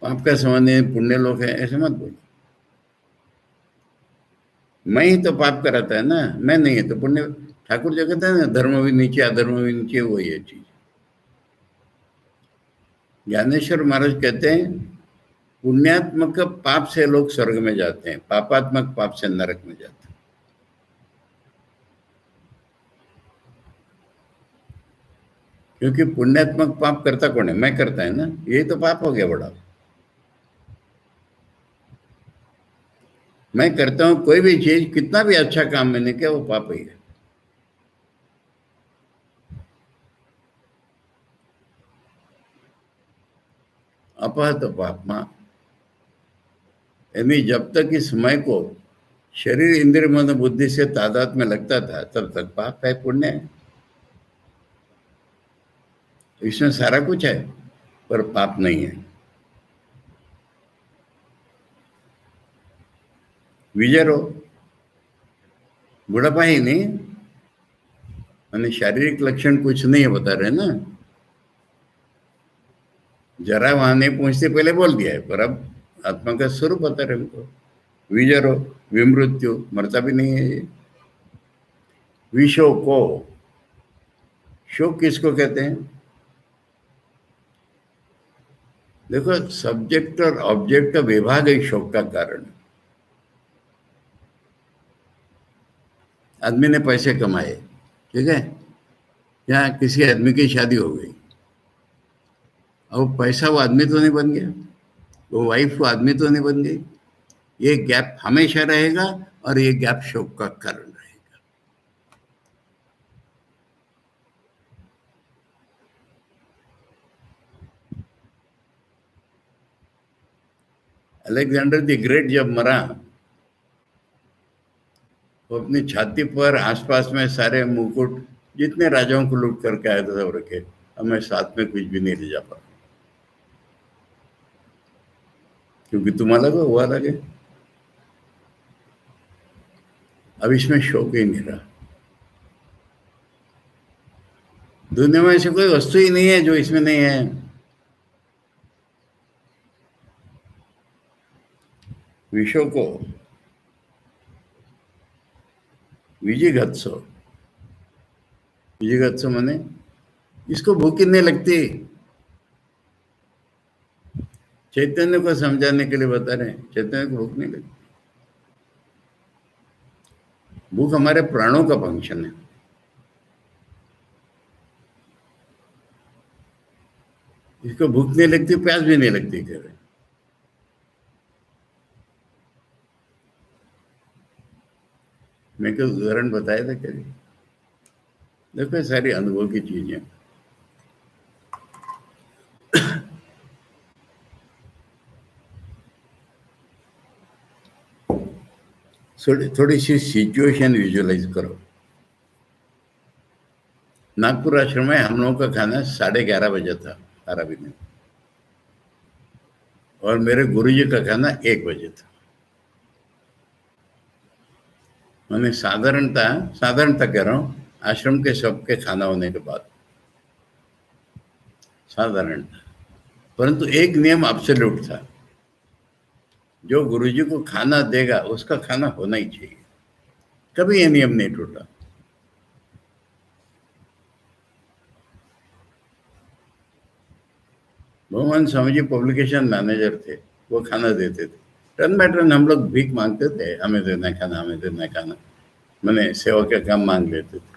पाप का संबंध नहीं, पुण्य लोग हैं ऐसे मत बोलो। मैं ही तो पाप कराता है ना, मैं नहीं है तो पुण्य। ठाकुर जो कहते हैं ना, धर्म भी नीचे अधर्म भी नीचे, वही है चीज। ज्ञानेश्वर महाराज कहते हैं पुण्यात्मक पाप से लोग स्वर्ग में जाते हैं, पापात्मक पाप से नरक में जाते हैं। क्योंकि पुण्यात्मक पाप करता कौन है? मैं करता है ना, यही तो पाप हो गया बड़ा। मैं करता हूं कोई भी चीज, कितना भी अच्छा काम मैंने किया, वो पाप ही है। अपहत पापमा, यानी जब तक इस समय को शरीर, इंद्रिय, मन, बुद्धि से तादाद में लगता था, तब तक पाप है, पुण्य है। इसमें सारा कुछ है, पर पाप नहीं है। विजय रहो, बुढ़ापा ही नहीं, मैंने शारीरिक लक्षण कुछ नहीं है बता रहे ना। जरा वहां नहीं पहुंचते पहले बोल दिया है, पर अब आत्मा का स्वरूप बता रहे हमको। विजय रहो, विमृत्यु, मरता भी नहीं है ये। विशोको, शोक किसको कहते हैं? देखो, सब्जेक्ट और ऑब्जेक्ट का विभाग है शोक का कारण। आदमी ने पैसे कमाए, ठीक है, या किसी आदमी की शादी हो गई, अब पैसा वो आदमी तो नहीं बन गया, वो वाइफ वो आदमी तो नहीं बन गई। ये गैप हमेशा रहेगा, और ये गैप शोक का कारण रहेगा। अलेक्जेंडर द ग्रेट जब मरा, वो अपनी छाती पर आसपास में सारे मुकुट जितने राजाओं को लूट करके आया था सब रखे, अब मैं साथ में कुछ भी नहीं ले जा पा, क्योंकि तुम अलग हो, वो अलग है। अब इसमें शौक ही नहीं रहा। दुनिया में ऐसी कोई वस्तु ही नहीं है जो इसमें नहीं है। विश्व को विजिगत्सो, विजिगत्सो माने इसको भूख ही नहीं लगती। चैतन्य को समझाने के लिए बता रहे हैं, चैतन्य को भूख नहीं लगती। भूख हमारे प्राणों का फंक्शन है। इसको भूख नहीं लगती, प्यास भी नहीं लगती कह रहे। मैं कुछ उदाहरण बताया था कभी। देखो सारी अनुभव की चीजें। थोड़ी सी सिचुएशन विजुअलाइज करो। नागपुर आश्रम में हम लोगों का खाना 11:30 बजे था, 12 बजे, और मेरे गुरुजी का खाना 1 बजे था। मैंने साधारणता कह रहा हूँ, आश्रम के सबके खाना होने के बाद साधारणता, परंतु एक नियम एब्सोल्यूट था, जो गुरुजी को खाना देगा उसका खाना होना ही चाहिए। कभी ये नियम नहीं टूटा। भगवान स्वामी जी पब्लिकेशन मैनेजर थे, वो खाना देते थे। टर्न बाय टर्न हम लोग भीख मांगते थे, हमें देना खाना, हमें देना खाना। मैंने सेवा का काम मांग लेते थे।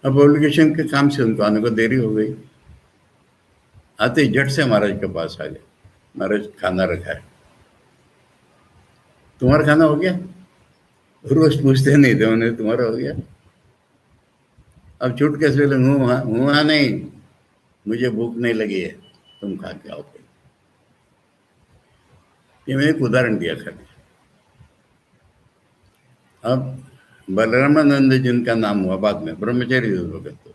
अब पब्लिकेशन के काम से उनको आने को देरी हो गई। आते ही झट से महाराज के पास आ गए, महाराज खाना रखा है, तुम्हारा खाना हो गया? रोज पूछते नहीं थे उन्हें, तुम्हारा हो गया? अब छूट कैसे बोले, हुआ नहीं, मुझे भूख नहीं लगी है, तुम खा के आओ। ये मैंने एक उदाहरण दिया खाली। अब बलरामानंद जिनका नाम हुआ बाद में ब्रह्मचारी भगत, तो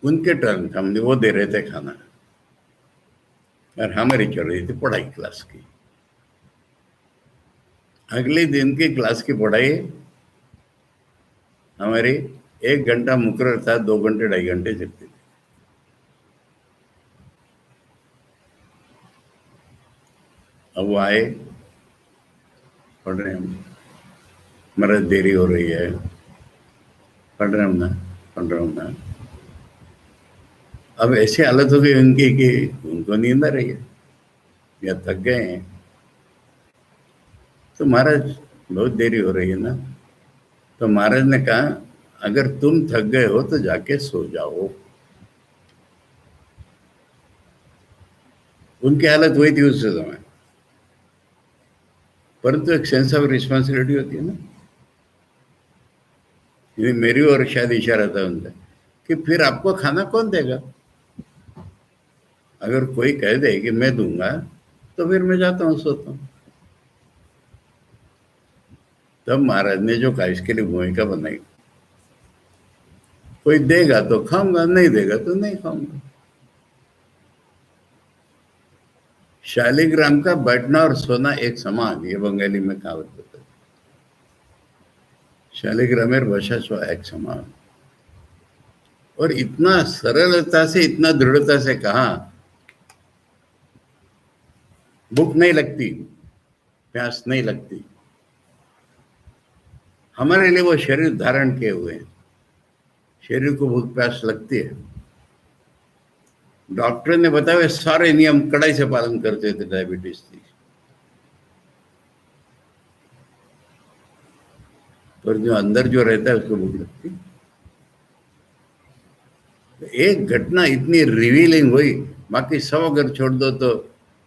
उनके टर्न था, वो दे रहे थे खाना, और हमारी चल रही थी पढ़ाई क्लास की। अगले दिन की क्लास की पढ़ाई हमारी 1 घंटा मुकर्रर था, 2 घंटे 2.5 घंटे चलती थी। अब वो आए, पढ़ रहे हैं, मेरा देरी हो रही है, पढ़ रहा हूँ ना। अब ऐसी हालत हो गई उनकी कि उनको नींद आ रही है या थक गए हैं। तो महाराज बहुत देरी हो रही है ना, तो महाराज ने कहा, अगर तुम थक गए हो तो जाके सो जाओ। उनकी हालत वही थी उस समय, परंतु एक सेंस ऑफ रिस्पॉन्सिबिलिटी होती है ना। ये मेरी और शायद इशारा था उनका कि फिर आपको खाना कौन देगा? अगर कोई कह दे कि मैं दूंगा, तो फिर मैं जाता हूँ, सोता हूँ। तब महाराज ने जो कहा, इसके लिए भूमिका बनाई, कोई देगा तो खाऊंगा, नहीं देगा तो नहीं खाऊंगा। शालिग्राम का बैठना और सोना एक समान, ये बंगाली में कहावत होता है। शालिग्रामेर बसा एक समान। और इतना सरलता से, इतना दृढ़ता से कहा, भूख नहीं लगती, प्यास नहीं लगती। हमारे लिए वो शरीर धारण किए हुए हैं, शरीर को भूख प्यास लगती है। डॉक्टर ने बताया सारे नियम कड़ाई से पालन करते थे, डायबिटीज थी, पर जो अंदर जो रहता है उसको भूख लगती। एक घटना इतनी रिवीलिंग हुई, बाकी सब अगर छोड़ दो तो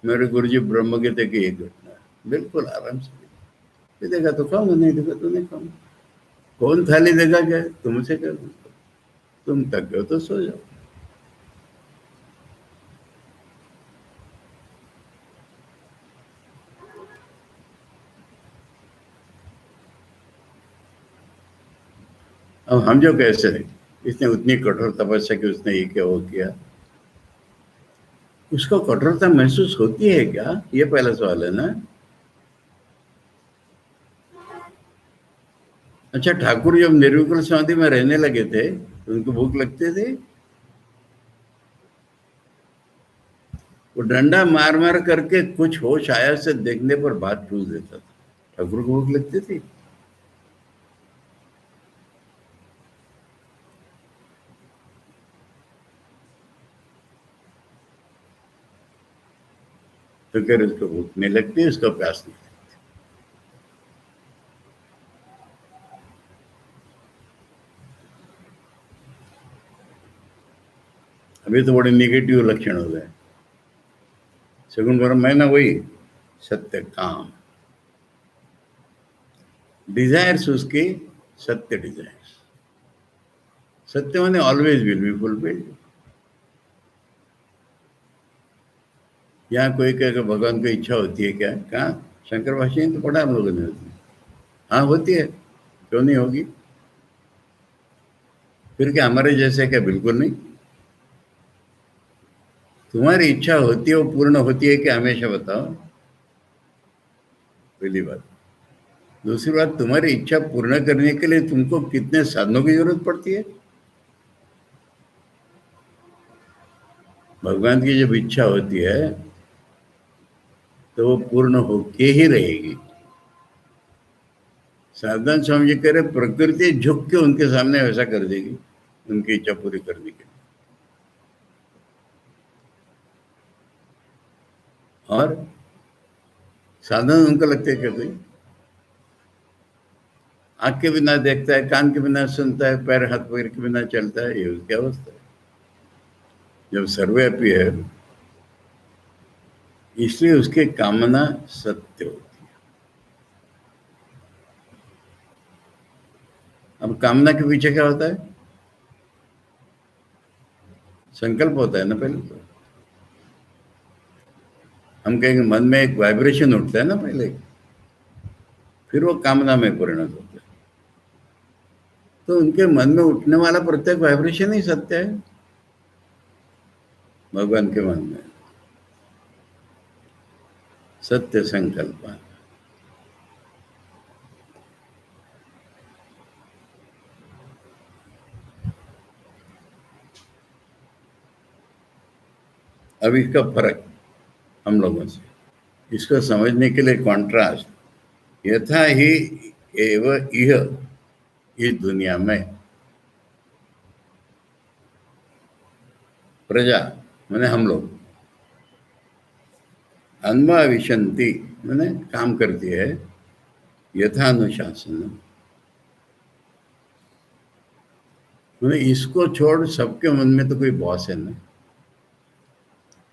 मेरे गुरुजी ब्रह्म के थे कि एक घटना बिल्कुल आराम से देगा तो खाऊंगा, नहीं देगा तो नहीं खाऊंगा। कौन थाली देगा? क्या तुमसे क्या, तुम थक गए तो सो जाओ। अब हम जो कैसे हैं, इसने उतनी कठोर तपस्या की, उसने ये क्या वो किया, उसको कठोरता महसूस होती है क्या, ये पहला सवाल है ना। अच्छा, ठाकुर जब निर्विकल्प समाधि में रहने लगे थे तो उनको भूख लगते थे? वो डंडा मार मार करके कुछ होश आया से देखने पर बात पूछ देता था। ठाकुर को भूख लगती थी? तो कह रहे उसको भूख नहीं लगती, उसको प्यास नहीं लगती। अभी तो बड़े निगेटिव लक्षण हो गए। सगुण ब्रह्म है ना, वही सत्य काम, डिजायर्स उसकी सत्य डिजायर्स। सत्य माने ऑलवेज विल बी फुलफिल्ड। यहाँ कोई कहेगा भगवान को इच्छा होती है क्या? कहाँ? शंकर भाष्य तो पढ़ा हम लोगों ने होती। हाँ होती है, क्यों नहीं होगी? फिर क्या हमारे जैसे क्या? बिल्कुल नहीं। तुम्हारी इच्छा होती है, वो पूर्ण होती है क्या हमेशा? बताओ। पहली बात। दूसरी बात, तुम्हारी इच्छा पूर्ण करने के लिए तुमको कितने साधनों की जरूरत पड़ती है? भगवान की जब इच्छा होती है तो वो पूर्ण होके ही रहेगी। साधन स्वामी जी कह रहे प्रकृति झुक के उनके सामने वैसा कर देगी उनकी इच्छा पूरी करने के लिए। और साधन उनको लगते हैं क्या? कोई आंख के बिना देखता है, कान के बिना सुनता है, पैर हाथ पैर के बिना चलता है, ये उसकी अवस्था है। जब सर्वव्यापी है इसलिए उसकी कामना सत्य होती है। अब कामना के पीछे क्या होता है? संकल्प होता है ना पहले तो। हम कहेंगे मन में एक वाइब्रेशन उठता है ना पहले, फिर वो कामना में परिणत होता है। तो उनके मन में उठने वाला प्रत्येक वाइब्रेशन ही सत्य है भगवान के मन में। सत्य संकल्प। अब इसका फर्क हम लोगों से, इसको समझने के लिए कॉन्ट्रास्ट, यथा ही एव इह, इस दुनिया में प्रजा माने हम लोग, अन्वाविशंति माने काम करती है, यथानुशासन माने इसको छोड़ सबके मन में तो कोई बॉस है ना।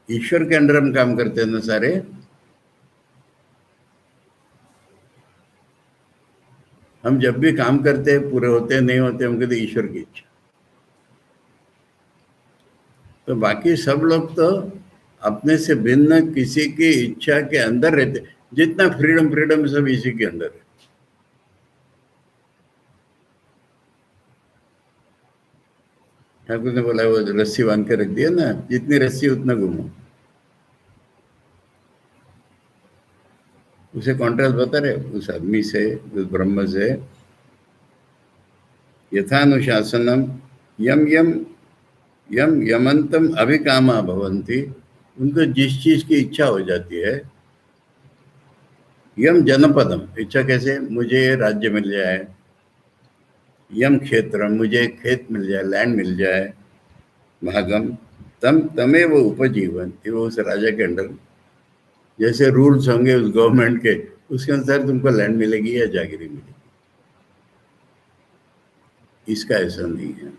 ईश्वर के अंडर हम काम करते हैं ना सारे। हम जब भी काम करते हैं, पूरे होते हैं नहीं होते, हम कहते ईश्वर की इच्छा। तो बाकी सब लोग तो अपने से भिन्न किसी की इच्छा के अंदर रहते। जितना फ्रीडम फ्रीडम सब इसी के अंदर है। ठाकुर ने बोला वो रस्सी बांध के रख दिया ना, जितनी रस्सी उतना घूमो। उसे कॉन्ट्रास्ट बता रहे उस आदमी से, उस ब्रह्म से। यथानुशासनम यम यम यम यमंतम अभिकामा भवंती, उनको जिस चीज की इच्छा हो जाती है। यम जनपदम, इच्छा कैसे? मुझे राज्य मिल जाए। यम क्षेत्र, मुझे खेत मिल जाए, लैंड मिल जाए। भागम तम तमे वो उपजीवन, वो उस राजा के अंडर जैसे रूल्स होंगे उस गवर्नमेंट के, उसके अनुसार तुमको लैंड मिलेगी या जागीरी मिलेगी। इसका ऐसा नहीं है।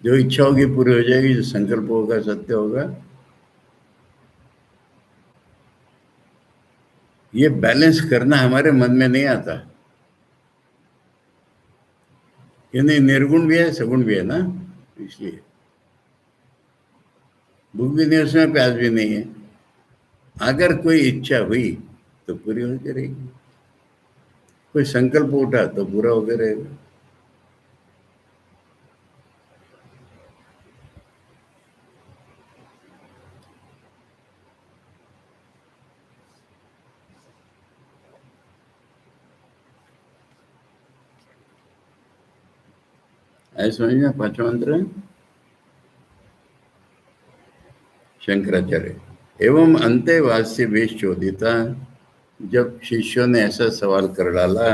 जो इच्छा होगी पूरी हो जाएगी, जो संकल्प होगा सत्य होगा। ये बैलेंस करना हमारे मन में नहीं आता। ये नहीं, निर्गुण भी है सगुण भी है ना, इसलिए भूख भी नहीं, उसमें प्यास भी नहीं है। अगर कोई इच्छा हुई तो पूरी होती रहेगी। कोई संकल्प उठा तो पूरा हो गया रहेगा। ऐसा समझ में? पांचवा मंत्र है शंकराचार्य एवं अंत्यवास्य वेश चोदिता। जब शिष्यों ने ऐसा सवाल कर डाला,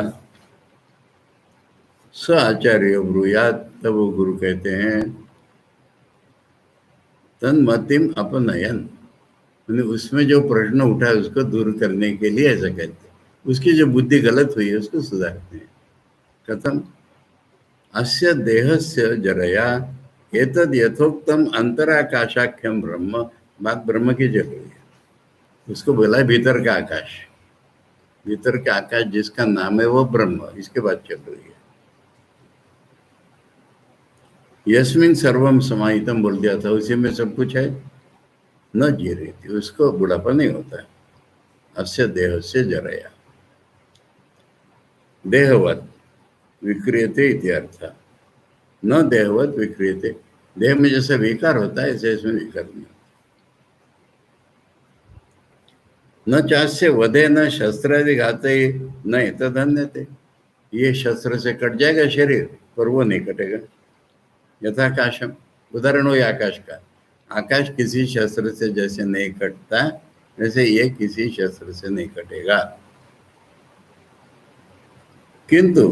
स आचार्य ब्रूयात, तब वो गुरु कहते हैं तन्मतिम अपनयन, उसमें जो प्रश्न उठा है उसको दूर करने के लिए ऐसा कहते हैं, उसकी जो बुद्धि गलत हुई है उसको सुधारते हैं। कथम? अस्य देहस्य जरया एतद यथोक्तम अंतराकाशाख्यम ब्रह्म। बात ब्रह्म की चल रही है, उसको बोला है भीतर का आकाश। भीतर का आकाश जिसका नाम है वो ब्रह्म, इसके बात चल रही है। यस्मिन सर्वम समाहितम बोल दिया था, उसी में सब कुछ है। न जी रही थी, उसको बुढ़ापा नहीं होता है। अस्य देह से जरया, देहवत विक्रियते इत्यर्थ, न देहवत विक्रियते। देह में जैसे विकार होता है ऐसे इसमें विकार नहीं होता। न चास्य वधे न शस्त्रादि घाते न एतदन्य थे। ये शस्त्र से कट जाएगा शरीर पर वो नहीं कटेगा। यथाकाशम, उदाहरण हो आकाश का। आकाश किसी शस्त्र से जैसे नहीं कटता वैसे ये किसी शस्त्र से नहीं कटेगा। किंतु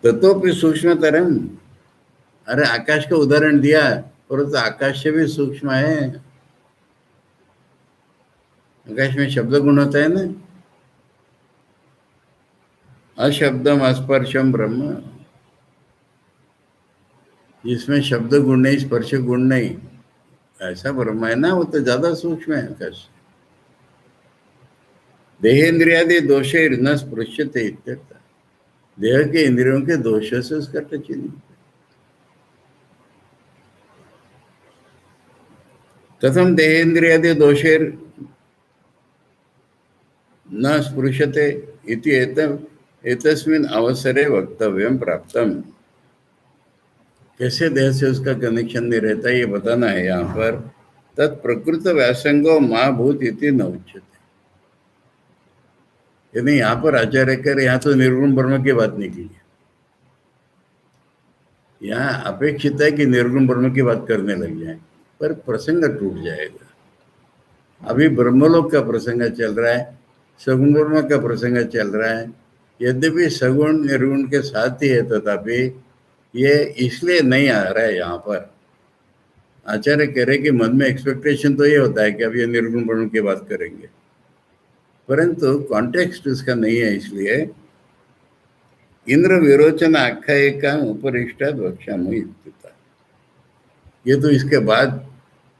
ततोपि सूक्ष्मतरम, अरे आकाश का उदाहरण दिया परंतु तो आकाश से भी सूक्ष्म है। आकाश में शब्द गुण होता है ना, अशब्दम अस्पर्शम ब्रह्म, जिसमें शब्द गुण नहीं स्पर्श गुण नहीं, ऐसा ब्रह्म है ना, वो तो ज्यादा सूक्ष्म है आकाश। देहेंद्रियादि दोषे न स्पृश्यते इत्यर्थ, देह के इंद्रियों के दोष से उसका टच नहीं। कथम देहेंद्रियादि दोषेर न स्पृश्यते इति एतस्मिन् अवसरे वक्तव्यम प्राप्तम। कैसे देह से उसका कनेक्शन नहीं रहता ये बताना है यहाँ पर। तत्प्रकृत व्यासंगो महाभूत इति न उच्यते, यानी यहाँ पर आचार्य कर, यहाँ तो निर्गुण ब्रह्म की बात निकली है। यहाँ अपेक्षित है कि निर्गुण ब्रह्म की बात करने लग जाए, पर प्रसंग टूट जाएगा। अभी ब्रह्मलोक का प्रसंग चल रहा है, सगुण ब्रह्म का प्रसंग चल रहा है। यद्यपि सगुण निर्गुण के साथ ही है, तथापि ये इसलिए नहीं आ रहा है यहाँ पर। आचार्य कह रहे कि मन में एक्सपेक्टेशन तो ये होता है कि अब ये निर्गुण ब्रह्म की बात करेंगे, परंतु कॉन्टेक्स्ट उसका नहीं है। इसलिए इंद्र विरोचन आख्यायिका उपरिष्टाद वक्ष्यामि इत्युक्तः, ये तो इसके बाद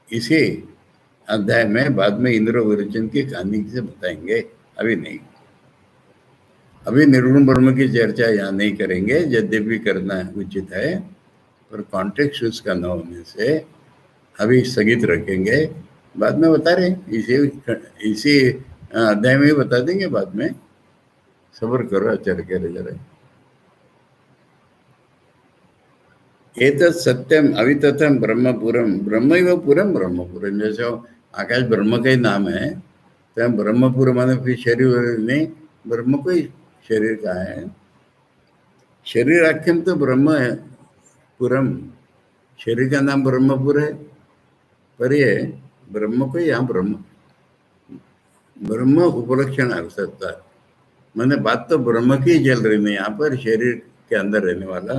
इसी अध्याय में बाद में इंद्र विरोचन की कहानी से बताएंगे, अभी नहीं। अभी निर्गुण ब्रह्म की चर्चा यहाँ नहीं करेंगे, यद्यपि करना उचित है, पर कॉन्टेक्स्ट उसका न होने से अभी स्थगित रखेंगे। बाद में बता रहे, इसी अध्याय में बता देंगे बाद में। सब्र करो आचार्य कह रहे जरा। एतत् सत्यम अवितथम ब्रह्मपुरम, ब्रह्मैव पुरम ब्रह्मपुरम। जैसे आकाश ब्रह्म का ही नाम है, तो ब्रह्मपुर माने फिर शरीर नहीं, ब्रह्म को ही शरीर का है। शरीर आख्यम तो ब्रह्म है पुरम, शरीर का नाम ब्रह्मपुर है, पर ये ब्रह्म को यहाँ ब्रह्म उपलक्षण अर्थता, मैंने बात तो ब्रह्म की चल रही नहीं, यहाँ पर शरीर के अंदर रहने वाला।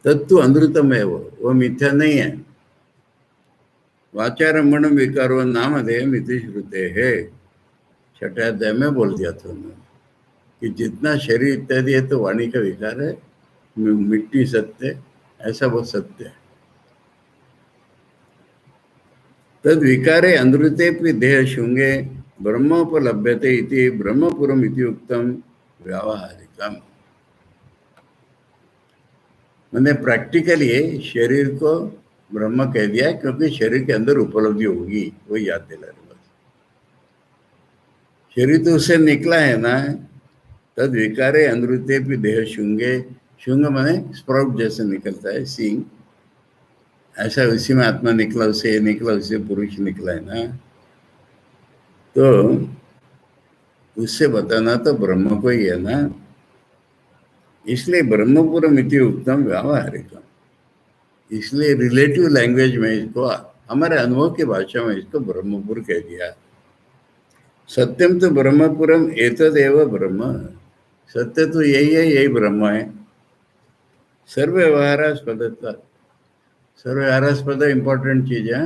तत्व अनृतम है, वो मिथ्या नहीं है। वाचारम्भण विकारो नामधेय मिति श्रुते है, छठे अध्याय में बोल दिया था उन्होंने कि जितना शरीर इत्यादि है तो वाणी का विकार है, मिट्टी सत्य, ऐसा वो सत्य है। तद विकारे अनृते देह शुंगे ब्रह्मोपलभ्यते इति ब्रह्मपुरम इति उक्तम व्यावहारिकम। मैंने प्रैक्टिकली शरीर को ब्रह्म कह दिया क्योंकि शरीर के अंदर उपलब्धि होगी, वो याद दिला रहे बस। शरीर तो उससे निकला है ना, तद विकारे अनुते भी देह शुंगे, शुंग माने स्प्राउट जैसे निकलता है सींग, ऐसा उसी में आत्मा निकला, उससे ये निकला, उससे पुरुष निकला है ना। तो उससे बताना तो ब्रह्म को ही है ना, इसलिए ब्रह्मपुरम इति उत्तम व्यावहारिकम, इसलिए रिलेटिव लैंग्वेज में इसको, हमारे अनुभव की भाषा में इसको ब्रह्मपुर कह दिया। सत्यम तो ब्रह्मपुरम एतदेव ब्रह्म, सत्य तो यही है, यही ब्रह्म है। सर्वव्यवहारास्पदता, सर्वव्यवहारास्पद इंपॉर्टेंट चीज है।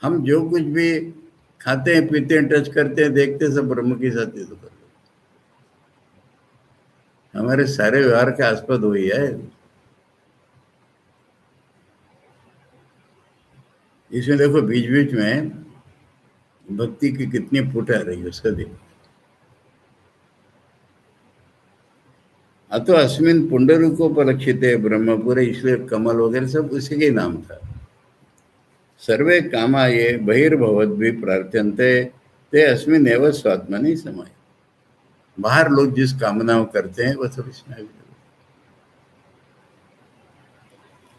हम जो कुछ भी खाते हैं, पीते हैं, टच करते हैं, देखते हैं, सब ब्रह्म के साथ ही तो कर, हमारे सारे व्यवहार का आस्पद वही है। इसमें देखो बीच बीच में भक्ति की कितनी फूट आ रही है उसका देखो। अतो अस्मिन पुंडरीकोपलक्षिते ब्रह्मपुरे, इसलिए कमल वगैरह सब उसी के नाम था। सर्वे कामा ये बहिर्भवद्भि प्रार्थ्यन्ते ते अस्मिन एव स्वात्मनि समाय, बाहर लोग जिस कामनाओं करते हैं वो सब इसमें।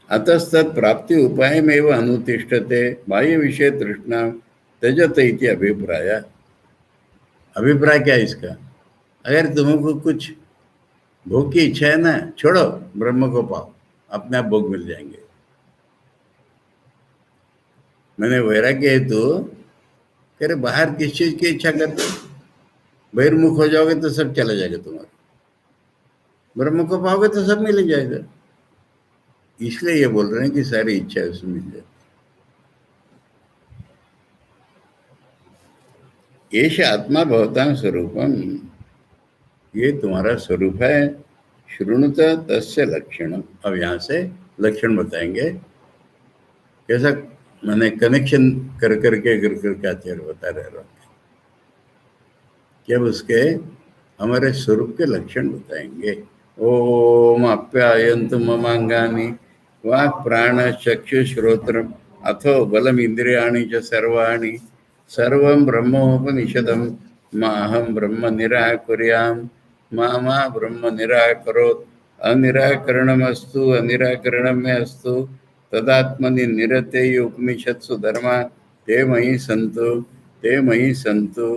अतस्तत् प्राप्ति उपाय में एवं अनुतिष्ठते, बाह्य विषय तृष्णा त्यजत इति अभिप्राय। अभिप्राय क्या है इसका? अगर तुमको कुछ भोग की इच्छा है ना, छोड़ो, ब्रह्म को पाओ, अपने आप भोग मिल जाएंगे। मैंने वैराग्य है तो कह रहे बाहर किस चीज की इच्छा करते, बहिर्मुख हो जाओगे तो सब चला जाएगा तुम्हारा, ब्रह्म को पाओगे तो सब मिल जाएगा। इसलिए ये बोल रहे हैं कि सारी इच्छा उसमें मिल जाती। एष आत्मा भवतां स्वरूपम, ये तुम्हारा स्वरूप है। शृणुत तस्य लक्षणम, अब यहाँ से लक्षण बताएंगे, कैसा मैंने कनेक्शन कर करके आचार्य बता रहे हैं कि अब उसके हमारे स्वरूप के लक्षण बताएंगे। ओम आप्यायन्तु ममांगानि वाक् प्राण चक्षु श्रोत्रम अथो बलम इंद्रियाणि च सर्वाणि सर्वं ब्रह्मोपनिषदं माहं ब्रह्म निराकुर्याम् मा ब्रह्म निराकरोत्। अनिराकरणमस्तु अनिराकरणं मे अस्तु तदात्मनि निरते उपनिषत्सु धर्मा ते मयि सन्तु ते मयि सन्तु।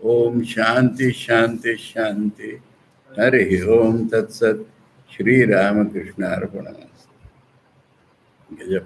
ओम शांति शांति शांति। हरि ओम तत्सत। श्री रामकृष्ण अर्पणमस्तु। गजब।